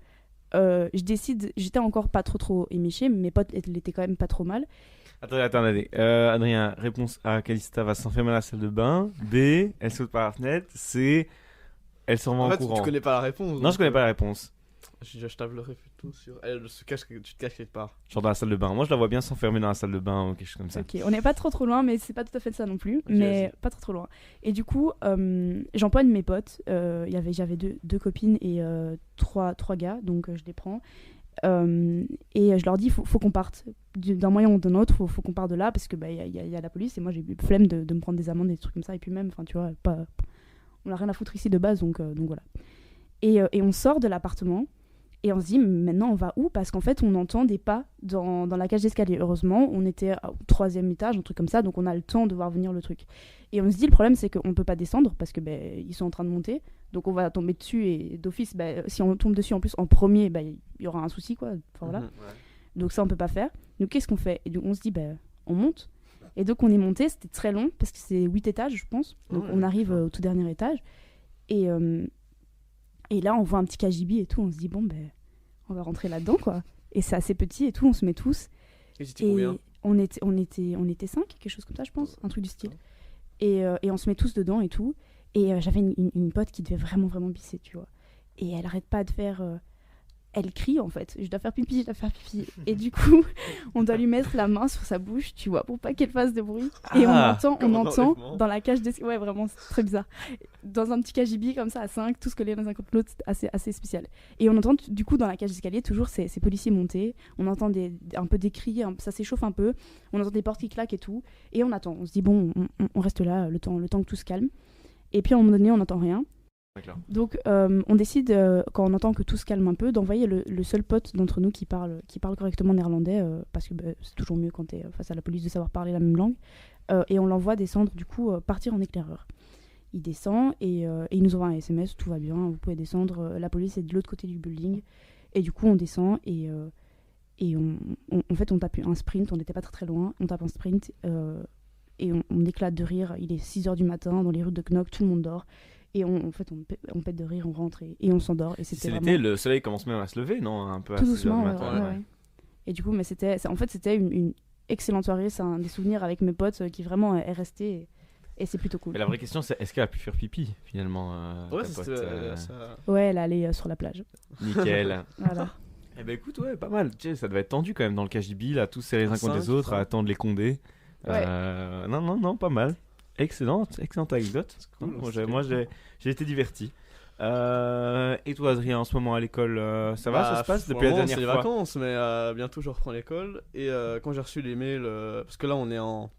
je décide, j'étais encore pas trop éméchée, mais mes potes l'étaient quand même pas trop mal. Attendez. Adrien, réponse A, Calista va s'enfermer dans la salle de bain. B, elle saute par la fenêtre. C, elle s'en va en courant. Tu connais pas la réponse. Non, je connais pas la réponse. Je tablerai plutôt sur elle tu te caches quelque part. Genre dans la salle de bain. Moi, je la vois bien s'enfermer dans la salle de bain ou quelque chose comme ça. Ok, on n'est pas trop loin, mais c'est pas tout à fait ça non plus. Okay, mais vas-y. Pas trop loin. Et du coup, j'empoigne mes potes. J'avais deux copines et trois gars, donc je les prends. Et je leur dis, faut qu'on parte. D'un moyen ou d'un autre, faut qu'on parte de là parce que y a la police et moi j'ai eu flemme de me prendre des amendes et des trucs comme ça. Et puis même, tu vois, on n'a rien à foutre ici de base, donc voilà. Et on sort de l'appartement. Et on se dit, maintenant on va où? Parce qu'en fait on entend des pas dans la cage d'escalier. Heureusement, on était au 3e étage, un truc comme ça, donc on a le temps de voir venir le truc. Et on se dit, le problème c'est qu'on ne peut pas descendre parce que ils sont en train de monter. Donc on va tomber dessus et d'office, si on tombe dessus en plus en premier, il y aura un souci, quoi. Enfin, voilà. Ouais. Donc ça on peut pas faire. Donc qu'est-ce qu'on fait? Et donc on se dit, on monte. Et donc on est monté, c'était très long parce que c'est 8 étages, je pense. Donc on arrive au tout dernier étage. Et là, on voit un petit KGB et tout, on se dit, on va rentrer là-dedans, quoi. Et c'est assez petit et tout, on se met tous. Et c'était combien? on était 5, quelque chose comme ça, je pense, un truc du style. Et on se met tous dedans et tout. Et j'avais une pote qui devait vraiment, vraiment pisser, tu vois. Et elle arrête pas de faire... Elle crie, en fait. Je dois faire pipi. Et du coup, on doit lui mettre la main sur sa bouche, tu vois, pour pas qu'elle fasse de bruit. Et on entend dans la cage d'escalier... Ouais, vraiment, c'est très bizarre. Dans un petit KGB comme ça, à 5, tous collés l'un contre l'autre, c'est assez spécial. Et on entend, du coup, dans la cage d'escalier, toujours ces policiers monter. On entend un peu des cris, ça s'échauffe un peu. On entend des portes qui claquent et tout. Et on attend. On se dit, bon, on reste là, le temps que tout se calme. Et puis, à un moment donné, on n'entend rien. Donc on décide, quand on entend que tout se calme un peu, d'envoyer le seul pote d'entre nous qui parle correctement néerlandais, parce que c'est toujours mieux quand t'es face à la police de savoir parler la même langue, et on l'envoie descendre, du coup, partir en éclaireur. Il descend et il nous envoie un SMS, tout va bien, vous pouvez descendre, la police est de l'autre côté du building. Et du coup on descend et en fait on tape un sprint, on n'était pas très loin, on tape un sprint et on éclate de rire. Il est 6h du matin dans les rues de Knock, tout le monde dort. Et on pète de rire, on rentre et on s'endort. Et c'est l'été, le soleil commence même à se lever, non? Un peu à 6h du matin. Ouais. Et du coup, c'était une excellente soirée. C'est un des souvenirs avec mes potes qui vraiment est resté. Et c'est plutôt cool. Et la vraie question, c'est est-ce qu'elle a pu faire pipi finalement? Ouais, ouais, elle est allée sur la plage. Nickel. Voilà. Eh ben écoute, ouais, pas mal. Tu sais, ça devait être tendu quand même dans le KGB, là, tous serrés les uns contre les autres, à attendre les condés. Ouais. Non, pas mal. Excellente anecdote. Cool, moi, j'ai été diverti. Et toi, Adrien, en ce moment à l'école, ça va, ça se passe depuis la dernière fois? C'est les vacances, mais bientôt je reprends l'école. Et quand j'ai reçu les mails, parce que là on est en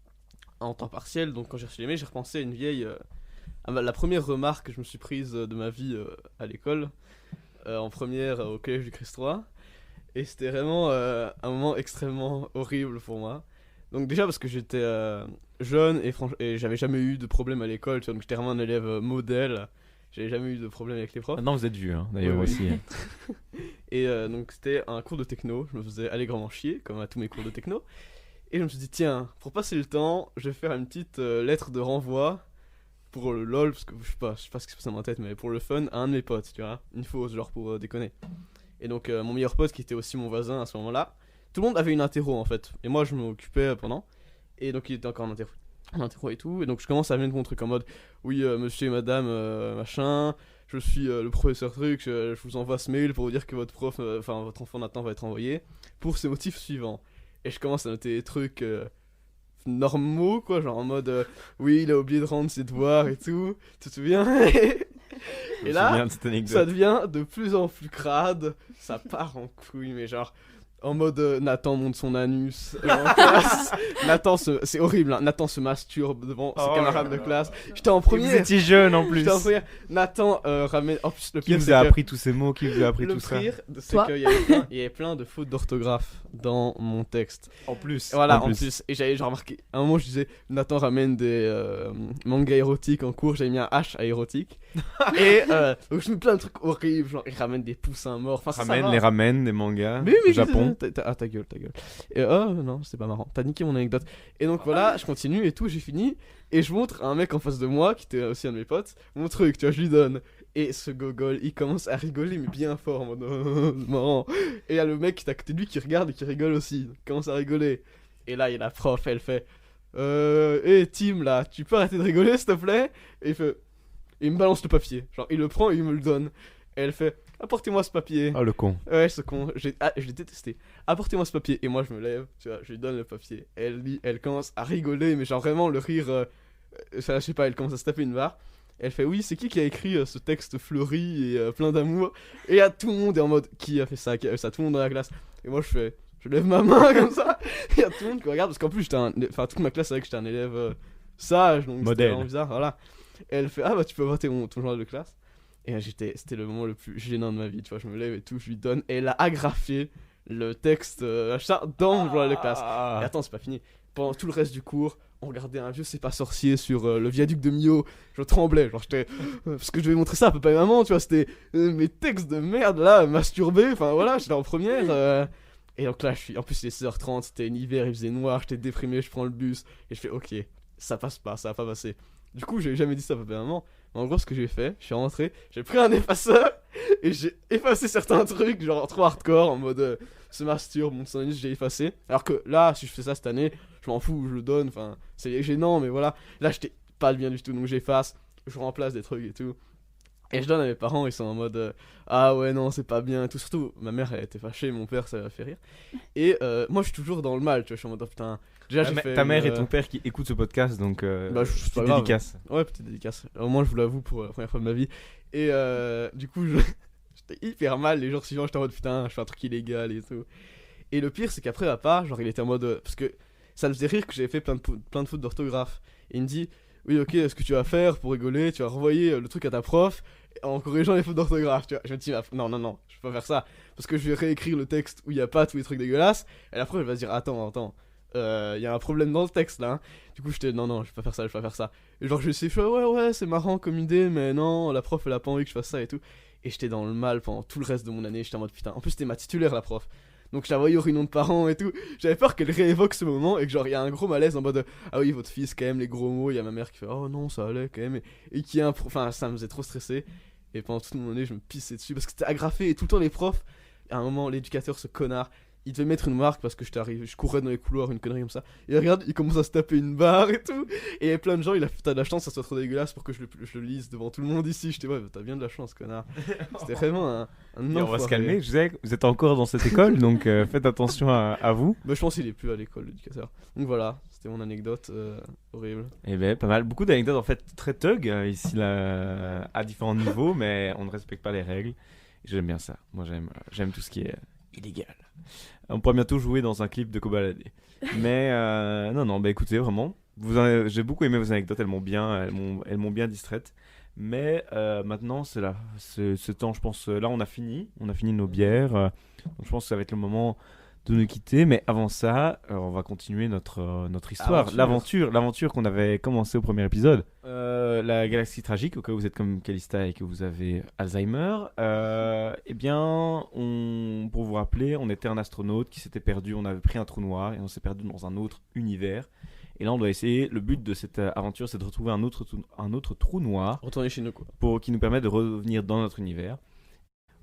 temps partiel, donc quand j'ai reçu les mails, j'ai repensé à une vieille. La première remarque que je me suis prise de ma vie à l'école, en première au collège du Christ 3. Et c'était vraiment un moment extrêmement horrible pour moi. Donc déjà parce que j'étais jeune et j'avais jamais eu de problème à l'école, tu vois, donc j'étais vraiment un élève modèle, j'avais jamais eu de problème avec les profs. Maintenant vous êtes vieux, hein, d'ailleurs aussi. Et donc c'était un cours de techno, je me faisais allègrement chier, comme à tous mes cours de techno. Et je me suis dit, tiens, pour passer le temps, je vais faire une petite lettre de renvoi pour le lol, parce que je sais pas ce qui se passe dans ma tête, mais pour le fun, à un de mes potes, tu vois, une fausse, genre pour déconner. Et donc mon meilleur pote, qui était aussi mon voisin à ce moment-là, tout le monde avait une interro en fait, et moi je m'occupais pendant, et donc il était encore en interro et tout, et donc je commence à mettre mon truc en mode, oui monsieur et madame machin, je suis le professeur truc, je vous envoie ce mail pour vous dire que votre enfant Nathan va être envoyé, pour ce motif suivant. Et je commence à noter des trucs normaux quoi, genre en mode, oui il a oublié de rendre ses devoirs et tout, tu te souviens? Et là, ça devient de plus en plus crade, ça part en couille, mais genre... En mode Nathan monte son anus en classe. Nathan c'est horrible, hein. Nathan se masturbe devant ses camarades de classe. J'étais en première. Vous étiez jeune en plus. J'étais en première. Nathan ramène. En plus, le pire, qui vous a appris tous ces mots? Qui vous a appris tout ça? Le pire, c'est qu'il y avait plein de fautes d'orthographe dans mon texte. En plus. Voilà, en plus. Et j'avais remarqué. À un moment, je disais Nathan ramène des mangas érotiques en cours. J'avais mis un H à érotique. Et donc je mets plein de trucs horribles. Genre, il ramène des poussins morts. Enfin, ramène des mangas. Mais au Japon. Ta gueule. Et non, c'est pas marrant. T'as niqué mon anecdote. Et donc voilà, je continue et tout, j'ai fini. Et je montre à un mec en face de moi, qui était aussi un de mes potes, mon truc, tu vois, je lui donne. Et ce gogol, il commence à rigoler, mais bien fort, en mode c'est marrant. Et il y a le mec qui est à côté de lui qui regarde et qui rigole aussi. Il commence à rigoler. Et là, il y a la prof, elle fait hey Tim, là, tu peux arrêter de rigoler, s'il te plaît? Et il me balance le papier. Genre, il le prend et il me le donne. Et elle fait apportez-moi ce papier. Oh, le con. Ouais, ce con. Je l'ai détesté. Apportez-moi ce papier. Et moi, je me lève, tu vois, je lui donne le papier. Elle lit, elle commence à rigoler, mais genre vraiment le rire. Ça, je sais pas, elle commence à se taper une barre. Elle fait oui, c'est qui a écrit ce texte fleuri et plein d'amour? Et là, tout le monde est en mode qui a fait ça? Tout le monde dans la classe. Et moi, je lève ma main comme ça. Il y a tout le monde qui regarde parce qu'en plus, toute ma classe savait que j'étais un élève sage, donc c'était vraiment bizarre. Voilà. Et elle fait ah bah tu peux avoir ton journal de classe. Et c'était le moment le plus gênant de ma vie, tu vois, je me lève et tout, je lui donne, et elle a agrafé le texte dans le journal de classe. Et attends, c'est pas fini. Pendant tout le reste du cours, on regardait un vieux C'est pas sorcier sur le viaduc de Millau. Je tremblais, genre j'étais. Parce que je devais montrer ça à papa et maman, tu vois, c'était mes textes de merde là, masturbés, enfin voilà, j'étais en première. Et donc là, en plus il est 16h30, c'était un hiver, il faisait noir, j'étais déprimé, je prends le bus, et je fais ok, ça passe pas, ça va pas passer. Du coup, j'ai jamais dit ça à papa et maman. Mais en gros, ce que j'ai fait, je suis rentré, j'ai pris un effaceur et j'ai effacé certains trucs, genre trop hardcore, en mode se masturbe, mon son j'ai effacé. Alors que là, si je fais ça cette année, je m'en fous, je le donne, enfin, c'est gênant, mais voilà. Là, j'étais pas bien du tout, donc j'efface, je remplace des trucs et tout. Et je donne à mes parents, ils sont en mode ah ouais, non, c'est pas bien et tout. Surtout, ma mère, elle était fâchée, mon père, ça m'a fait rire. Et moi, je suis toujours dans le mal, tu vois, je suis en mode oh, putain. Déjà, ta mère et ton père qui écoutent ce podcast, donc petite dédicace. Ouais, petite dédicace. Au moins, je vous l'avoue pour la première fois de ma vie. Et du coup, j'étais hyper mal. Les jours suivants, j'étais en mode putain, je fais un truc illégal et tout. Et le pire, c'est qu'après, papa, genre, il était en mode. Parce que ça me faisait rire que j'avais fait plein de fautes d'orthographe. Et il me dit oui, ok, ce que tu vas faire pour rigoler, tu vas renvoyer le truc à ta prof en corrigeant les fautes d'orthographe. Tu vois, je me dis non, je peux pas faire ça. Parce que je vais réécrire le texte où il y a pas tous les trucs dégueulasses. Et après, elle va se dire attends. Il y a un problème dans le texte là. Du coup, j'étais non, je vais pas faire ça. Et genre, je me suis dit ouais, c'est marrant comme idée, mais non, la prof elle a pas envie que je fasse ça et tout. Et j'étais dans le mal pendant tout le reste de mon année. J'étais en mode putain. En plus, c'était ma titulaire la prof. Donc je la voyais au réunion de parents et tout. J'avais peur qu'elle réévoque ce moment et que genre il y a un gros malaise en mode ah oui, votre fils quand même, les gros mots. Il y a ma mère qui fait oh non, ça allait quand même. Et qui a enfin, ça me faisait trop stresser. Et pendant toute mon année, je me pissais dessus parce que c'était agrafé et tout le temps les profs. À un moment, l'éducateur, ce connard, il devait mettre une marque parce que je courais dans les couloirs, une connerie comme ça. Et regarde, il commence à se taper une barre et tout. Et il y a plein de gens, t'as de la chance, ça soit trop dégueulasse pour que je le lise devant tout le monde ici. J'étais ouais, t'as bien de la chance, connard. C'était vraiment un on va se calmer, je sais, vous êtes encore dans cette école, donc faites attention à vous. Bah, je pense qu'il est plus à l'école, l'éducateur. Donc voilà, c'était mon anecdote horrible. Eh ben, pas mal. Beaucoup d'anecdotes en fait très thug ici là, à différents niveaux, mais on ne respecte pas les règles. J'aime bien ça. Moi, j'aime tout ce qui est illégal. On pourra bientôt jouer dans un clip de Kobalade. Mais non, bah écoutez, vraiment, j'ai beaucoup aimé vos anecdotes, elles m'ont bien distraite. Mais maintenant, c'est là, ce temps, je pense, là on a fini nos bières. Donc je pense que ça va être le moment de nous quitter. Mais avant ça, on va continuer notre histoire, l'aventure qu'on avait commencé au premier épisode. La galaxie tragique, au cas où vous êtes comme Calista et que vous avez Alzheimer. Eh bien, pour vous rappeler, on était un astronaute qui s'était perdu, on avait pris un trou noir et on s'est perdu dans un autre univers. Et là, on doit essayer. Le but de cette aventure, c'est de retrouver un autre trou noir. Retourner chez nous, quoi. Qui nous permet de revenir dans notre univers.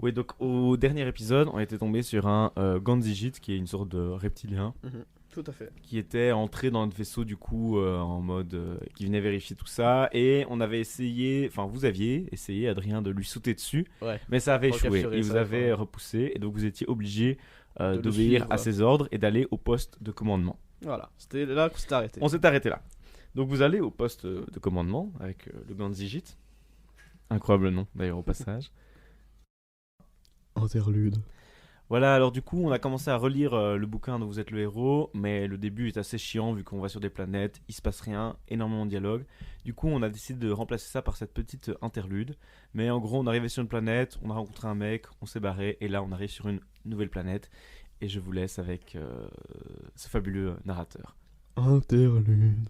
Oui, donc au dernier épisode, on était tombé sur un Ganzijit, qui est une sorte de reptilien. Tout à fait. Qui était entré dans notre vaisseau, du coup, en mode. Qui venait vérifier tout ça. Et on avait essayé. Enfin, vous aviez essayé, Adrien, de lui sauter dessus. Ouais. Mais ça avait échoué. Il vous avait repoussé. Et donc, vous étiez obligé d'obéir à ses ordres et d'aller au poste de commandement. Voilà, c'était là qu'on s'est arrêté. On s'est arrêté là. Donc vous allez au poste de commandement avec le Ganzijit. Incroyable nom d'ailleurs au passage. Interlude. Voilà, alors du coup on a commencé à relire le bouquin dont vous êtes le héros, mais le début est assez chiant vu qu'on va sur des planètes, il se passe rien, énormément de dialogue. Du coup on a décidé de remplacer ça par cette petite interlude. Mais en gros on est arrivé sur une planète, on a rencontré un mec, on s'est barré et là on arrive sur une nouvelle planète. Et je vous laisse avec ce fabuleux narrateur. Interlude.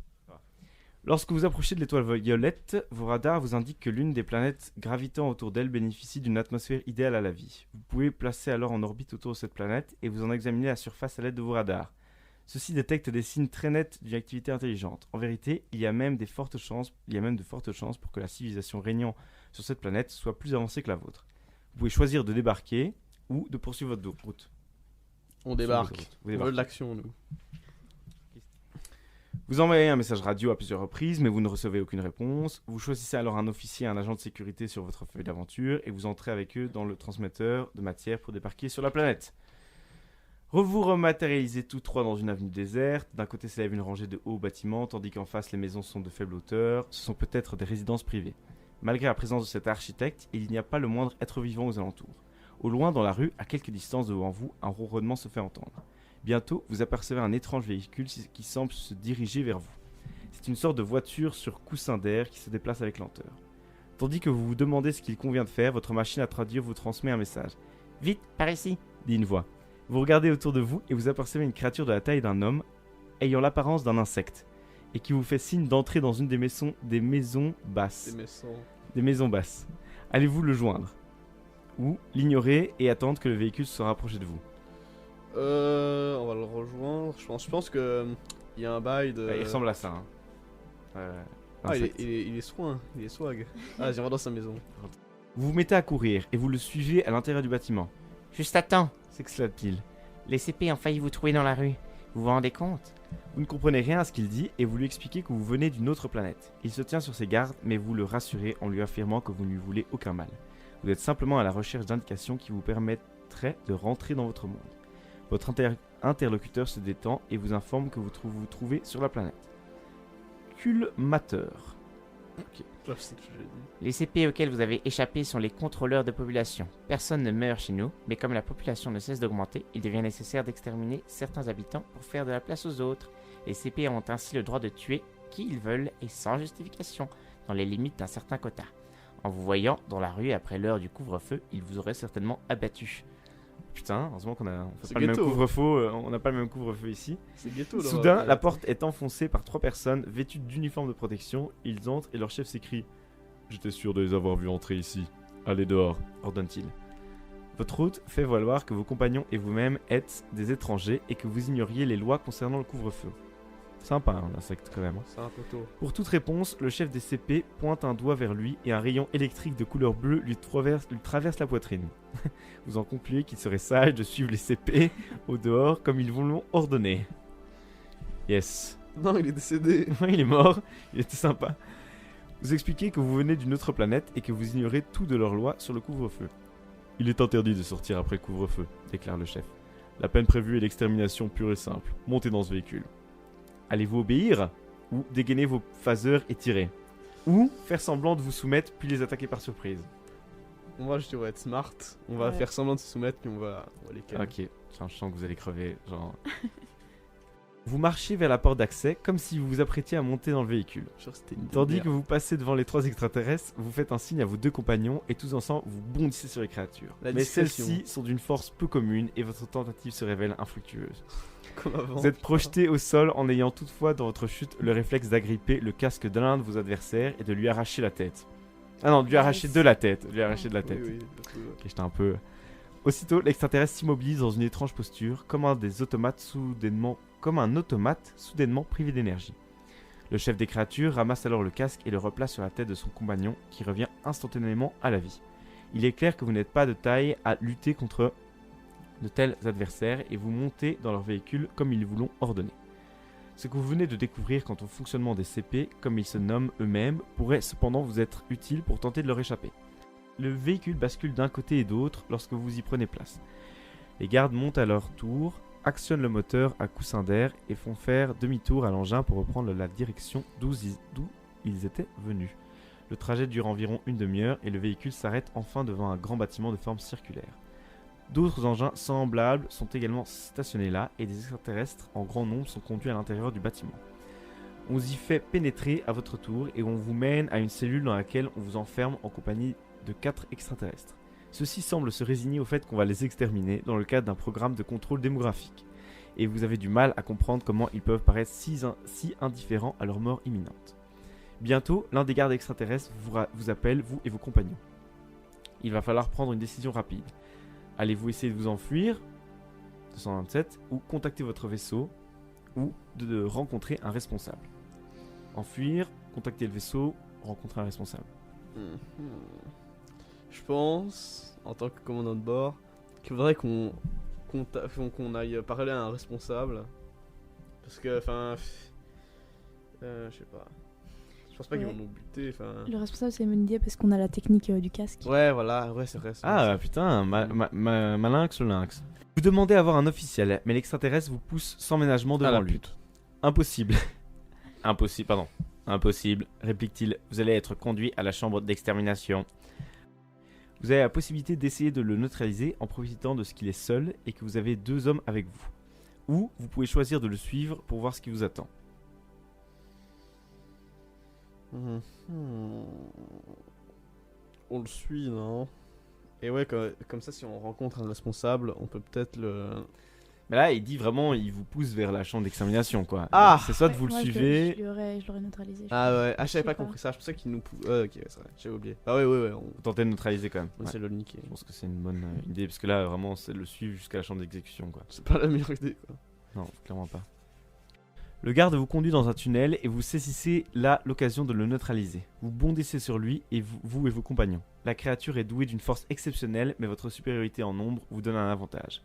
Lorsque vous approchez de l'étoile violette, vos radars vous indiquent que l'une des planètes gravitant autour d'elle bénéficie d'une atmosphère idéale à la vie. Vous pouvez placer alors en orbite autour de cette planète et vous en examiner la surface à l'aide de vos radars. Ceux-ci détectent des signes très nets d'une activité intelligente. En vérité, il y a même de fortes chances pour que la civilisation régnant sur cette planète soit plus avancée que la vôtre. Vous pouvez choisir de débarquer ou de poursuivre votre route. On débarque. On veut de l'action, nous. Vous envoyez un message radio à plusieurs reprises, mais vous ne recevez aucune réponse. Vous choisissez alors un officier et un agent de sécurité sur votre feuille d'aventure et vous entrez avec eux dans le transmetteur de matière pour débarquer sur la planète. Vous rematérialisez tous trois dans une avenue déserte. D'un côté s'élève une rangée de hauts bâtiments, tandis qu'en face les maisons sont de faible hauteur. Ce sont peut-être des résidences privées. Malgré la présence de cet architecte, il n'y a pas le moindre être vivant aux alentours. Au loin, dans la rue, à quelques distances devant vous, un ronronnement se fait entendre. Bientôt, vous apercevez un étrange véhicule qui semble se diriger vers vous. C'est une sorte de voiture sur coussin d'air qui se déplace avec lenteur. Tandis que vous vous demandez ce qu'il convient de faire, votre machine à traduire vous transmet un message. « Vite, par ici !» dit une voix. Vous regardez autour de vous et vous apercevez une créature de la taille d'un homme, ayant l'apparence d'un insecte, et qui vous fait signe d'entrer dans une des maisons basses. Des maisons basses. Allez-vous le joindre ou l'ignorer et attendre que le véhicule se rapproche de vous? On va le rejoindre. Je pense que il y a un bail de. Il ressemble à ça. Il est soin, il est swag. Ah, j'en vais dans sa maison. Vous vous mettez à courir et vous le suivez à l'intérieur du bâtiment. Juste à temps, s'exclame-t-il. Les CP ont failli vous trouver dans la rue. Vous vous rendez compte? Vous ne comprenez rien à ce qu'il dit et vous lui expliquez que vous venez d'une autre planète. Il se tient sur ses gardes, mais vous le rassurez en lui affirmant que vous ne lui voulez aucun mal. Vous êtes simplement à la recherche d'indications qui vous permettraient de rentrer dans votre monde. Votre interlocuteur se détend et vous informe que vous vous trouvez sur la planète. Culmateur. Ok, c'est ce que j'ai dit. Les CP auxquels vous avez échappé sont les contrôleurs de population. Personne ne meurt chez nous, mais comme la population ne cesse d'augmenter, il devient nécessaire d'exterminer certains habitants pour faire de la place aux autres. Les CP ont ainsi le droit de tuer qui ils veulent et sans justification, dans les limites d'un certain quota. En vous voyant dans la rue après l'heure du couvre-feu, ils vous auraient certainement abattu. Putain, heureusement qu'on n'a pas le même couvre-feu, on n'a pas le même couvre-feu ici. C'est ghetto. Soudain, la porte est enfoncée par 3 personnes vêtues d'uniformes de protection. Ils entrent et leur chef s'écrie « J'étais sûr de les avoir vus entrer ici. Allez dehors », ordonne-t-il. Votre hôte fait valoir que vos compagnons et vous-même êtes des étrangers et que vous ignoriez les lois concernant le couvre-feu. Sympa, hein, l'insecte quand même. C'est un peu tôt. Pour toute réponse, le chef des CP pointe un doigt vers lui et un rayon électrique de couleur bleue lui traverse la poitrine. Vous en concluez qu'il serait sage de suivre les CP au dehors comme ils vous l'ont ordonné. Yes. Non, il est décédé. Il est mort, il était sympa. Vous expliquez que vous venez d'une autre planète et que vous ignorez tout de leurs lois sur le couvre-feu. Il est interdit de sortir après le couvre-feu, déclare le chef. La peine prévue est l'extermination pure et simple. Montez dans ce véhicule. Allez-vous obéir ou dégainer vos phaseurs et tirer? Ou faire semblant de vous soumettre puis les attaquer par surprise? Moi je devrais être smart. On va faire semblant de se soumettre puis on va les calmer. Ok, je sens que vous allez crever. Genre... Vous marchez vers la porte d'accès comme si vous vous apprêtiez à monter dans le véhicule. Tandis que vous passez devant les 3 extraterrestres, vous faites un signe à vos 2 compagnons et tous ensemble vous bondissez sur les créatures. Mais celles-ci sont d'une force peu commune et votre tentative se révèle infructueuse. Vous êtes projeté au sol en ayant toutefois dans votre chute le réflexe d'agripper le casque de l'un de vos adversaires et de lui arracher la tête. Ah non, de lui arracher de la tête. De lui arracher de la tête. Oui, ok, j'étais un peu... Aussitôt, l'extraterrestre s'immobilise dans une étrange posture, comme un automate soudainement privé d'énergie. Le chef des créatures ramasse alors le casque et le replace sur la tête de son compagnon, qui revient instantanément à la vie. Il est clair que vous n'êtes pas de taille à lutter contre de tels adversaires et vous montez dans leur véhicule comme ils vous l'ont ordonné. Ce que vous venez de découvrir quant au fonctionnement des CP, comme ils se nomment eux-mêmes, pourrait cependant vous être utile pour tenter de leur échapper. Le véhicule bascule d'un côté et d'autre lorsque vous y prenez place. Les gardes montent à leur tour, actionnent le moteur à coussin d'air et font faire demi-tour à l'engin pour reprendre la direction d'où ils étaient venus. Le trajet dure environ une demi-heure et le véhicule s'arrête enfin devant un grand bâtiment de forme circulaire. D'autres engins semblables sont également stationnés là et des extraterrestres en grand nombre sont conduits à l'intérieur du bâtiment. On vous y fait pénétrer à votre tour et on vous mène à une cellule dans laquelle on vous enferme en compagnie de 4 extraterrestres. Ceux-ci semblent se résigner au fait qu'on va les exterminer dans le cadre d'un programme de contrôle démographique. Et vous avez du mal à comprendre comment ils peuvent paraître si indifférents à leur mort imminente. Bientôt, l'un des gardes extraterrestres vous appelle, vous et vos compagnons. Il va falloir prendre une décision rapide. Allez-vous essayer de vous enfuir, 227, ou contacter votre vaisseau, ou de rencontrer un responsable? Enfuir, contacter le vaisseau, rencontrer un responsable. Je pense, en tant que commandant de bord, qu'il faudrait qu'on aille parler à un responsable. Parce que, enfin... Je sais pas. Je pense pas qu'ils vont nous buter. Le responsable, c'est Mondier parce qu'on a la technique du casque. Ouais, voilà, ouais, c'est vrai. Putain, malinx le lynx. Vous demandez à voir un officiel, mais l'extraterrestre vous pousse sans ménagement devant lui. Impossible. Impossible, réplique-t-il. Vous allez être conduit à la chambre d'extermination. Vous avez la possibilité d'essayer de le neutraliser en profitant de ce qu'il est seul et que vous avez 2 hommes avec vous. Ou vous pouvez choisir de le suivre pour voir ce qui vous attend. On le suit, non? Et ouais, comme ça, si on rencontre un responsable, on peut peut-être le... Mais là, il dit vraiment, il vous pousse vers la chambre d'extermination, quoi. Ah, c'est soit vous le suivez... Je l'aurais neutralisé. Ouais, je savais pas compris ça, je pensais qu'il nous pousse... ok, c'est vrai, j'avais oublié. Ah ouais. Vous tentez de neutraliser quand même. On essaie de le niquer. Je pense que c'est une bonne idée, parce que là, vraiment, c'est le suivre jusqu'à la chambre d'exécution, quoi. C'est pas la meilleure idée, quoi. Non, clairement pas. Le garde vous conduit dans un tunnel et vous saisissez là l'occasion de le neutraliser. Vous bondissez sur lui, et vous et vos compagnons. La créature est douée d'une force exceptionnelle, mais votre supériorité en nombre vous donne un avantage.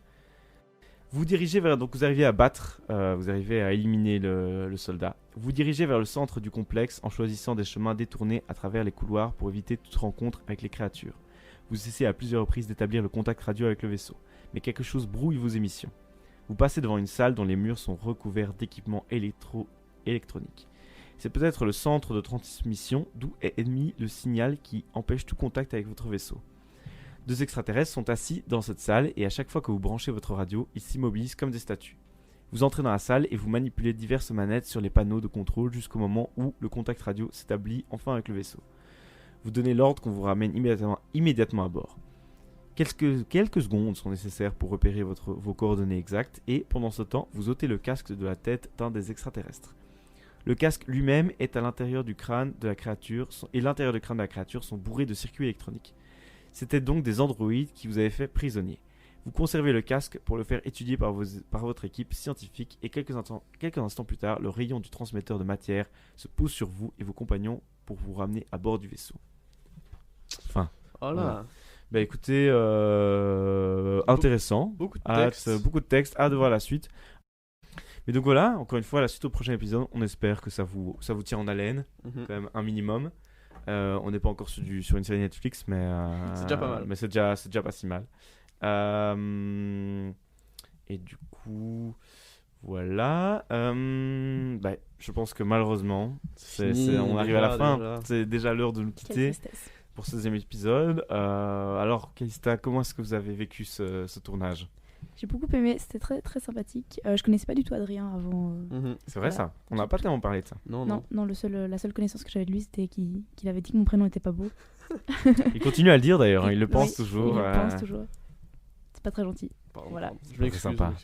Vous dirigez vers... Donc vous arrivez à battre, vous arrivez à éliminer le soldat. Vous dirigez vers le centre du complexe en choisissant des chemins détournés à travers les couloirs pour éviter toute rencontre avec les créatures. Vous essayez à plusieurs reprises d'établir le contact radio avec le vaisseau, mais quelque chose brouille vos émissions. Vous passez devant une salle dont les murs sont recouverts d'équipements électroniques. C'est peut-être le centre de transmission d'où est émis le signal qui empêche tout contact avec votre vaisseau. 2 extraterrestres sont assis dans cette salle et à chaque fois que vous branchez votre radio, ils s'immobilisent comme des statues. Vous entrez dans la salle et vous manipulez diverses manettes sur les panneaux de contrôle jusqu'au moment où le contact radio s'établit enfin avec le vaisseau. Vous donnez l'ordre qu'on vous ramène immédiatement à bord. Quelques secondes sont nécessaires pour repérer vos coordonnées exactes et, pendant ce temps, vous ôtez le casque de la tête d'un des extraterrestres. Le casque lui-même est à l'intérieur du crâne de la créature et l'intérieur du crâne de la créature sont bourrés de circuits électroniques. C'était donc des androïdes qui vous avaient fait prisonnier. Vous conservez le casque pour le faire étudier par votre équipe scientifique et quelques instants plus tard, le rayon du transmetteur de matière se pose sur vous et vos compagnons pour vous ramener à bord du vaisseau. Enfin. Voilà. Bah écoutez, intéressant. Beaucoup de texte, hâte de voir la suite. Mais donc voilà, encore une fois, la suite au prochain épisode, on espère que ça vous tient en haleine, quand même un minimum. On n'est pas encore sur une série Netflix, mais c'est déjà pas mal. Mais c'est déjà pas si mal. Et du coup, voilà. Je pense que malheureusement, on arrive à la fin. Déjà. C'est déjà l'heure de nous quitter pour ce 2e épisode. Alors, Calista, comment est-ce que vous avez vécu ce tournage ? J'ai beaucoup aimé, c'était très très sympathique. Je connaissais pas du tout Adrien avant. C'est vrai ça. On n'a pas tellement parlé de ça. Non, la seule connaissance que j'avais de lui, c'était qu'il avait dit que mon prénom était pas beau. Il continue à le dire d'ailleurs, il le pense toujours. Il le pense toujours. C'est pas très gentil. Voilà. C'est sympa.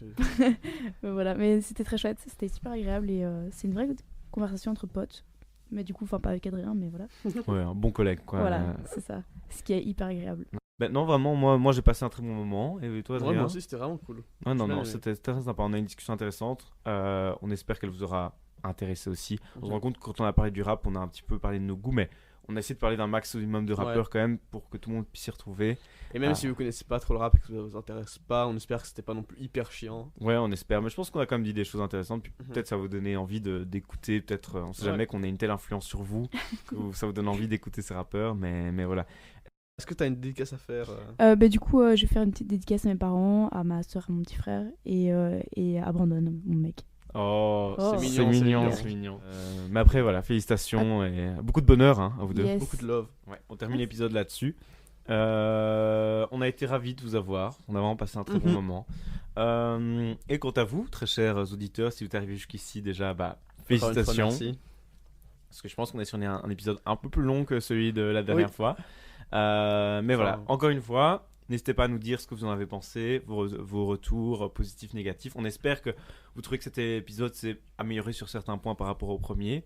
Mais c'était très chouette, c'était super agréable et c'est une vraie conversation entre potes. Mais du coup, pas avec Adrien, mais voilà. Ouais, un bon collègue quoi. Voilà, c'est ça. Ce qui est hyper agréable. Non, vraiment, moi j'ai passé un très bon moment. Et toi, Adrien ? Moi aussi, c'était vraiment cool. Ouais, non, c'était très sympa. On a une discussion intéressante. On espère qu'elle vous aura intéressé aussi. On se rend compte que quand on a parlé du rap, on a un petit peu parlé de nos goûts, mais on a essayé de parler d'un maximum de rappeurs quand même pour que tout le monde puisse s'y retrouver. Et même si vous connaissez pas trop le rap et que ça vous intéresse pas, on espère que c'était pas non plus hyper chiant. Ouais, on espère. Mais je pense qu'on a quand même dit des choses intéressantes. Puis peut-être ça va vous donner envie d'écouter. Peut-être, on sait jamais qu'on ait une telle influence sur vous que ça vous donne envie d'écouter ces rappeurs. Mais voilà. Est-ce que tu as une dédicace à faire Du coup, je vais faire une petite dédicace à mes parents, à ma soeur, à mon petit frère et à Brandon, mon mec. Oh, c'est mignon. Mais après, voilà, félicitations et beaucoup de bonheur à vous deux. Yes. Beaucoup de love. Ouais, on termine l'épisode là-dessus. On a été ravis de vous avoir. On a vraiment passé un très bon moment. Et quant à vous, très chers auditeurs, si vous êtes arrivés jusqu'ici déjà, félicitations. Merci. Parce que je pense qu'on est sur un épisode un peu plus long que celui de la dernière fois. Mais voilà, encore une fois, n'hésitez pas à nous dire ce que vous en avez pensé, vos retours positifs, négatifs. On espère que vous trouvez que cet épisode s'est amélioré sur certains points par rapport au premier.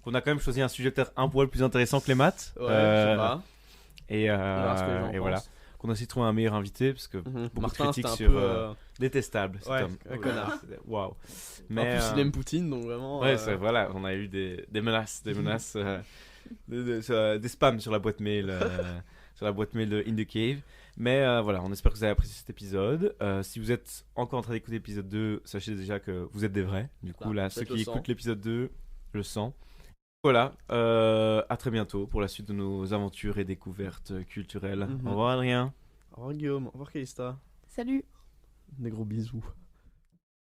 Qu'on a quand même choisi un sujet peut-être un poil plus intéressant que les maths. Ouais, je sais pas. Et voilà. Qu'on a essayé de trouver un meilleur invité parce que beaucoup Martin, de critiques sur détestable. Ouais, un connard. Waouh. Mais en plus, il aime Poutine, donc vraiment. Ouais, voilà, on a eu des menaces, des spams sur la boîte mail, sur la boîte mail de In The Cave. Mais voilà, on espère que vous avez apprécié cet épisode. Si vous êtes encore en train d'écouter l'épisode 2, sachez déjà que vous êtes des vrais. Du coup, là, ceux qui écoutent l'épisode 2, le sens. Voilà, à très bientôt pour la suite de nos aventures et découvertes culturelles. Au revoir Adrien. Au revoir Guillaume, au revoir Calista. Salut. Des gros bisous.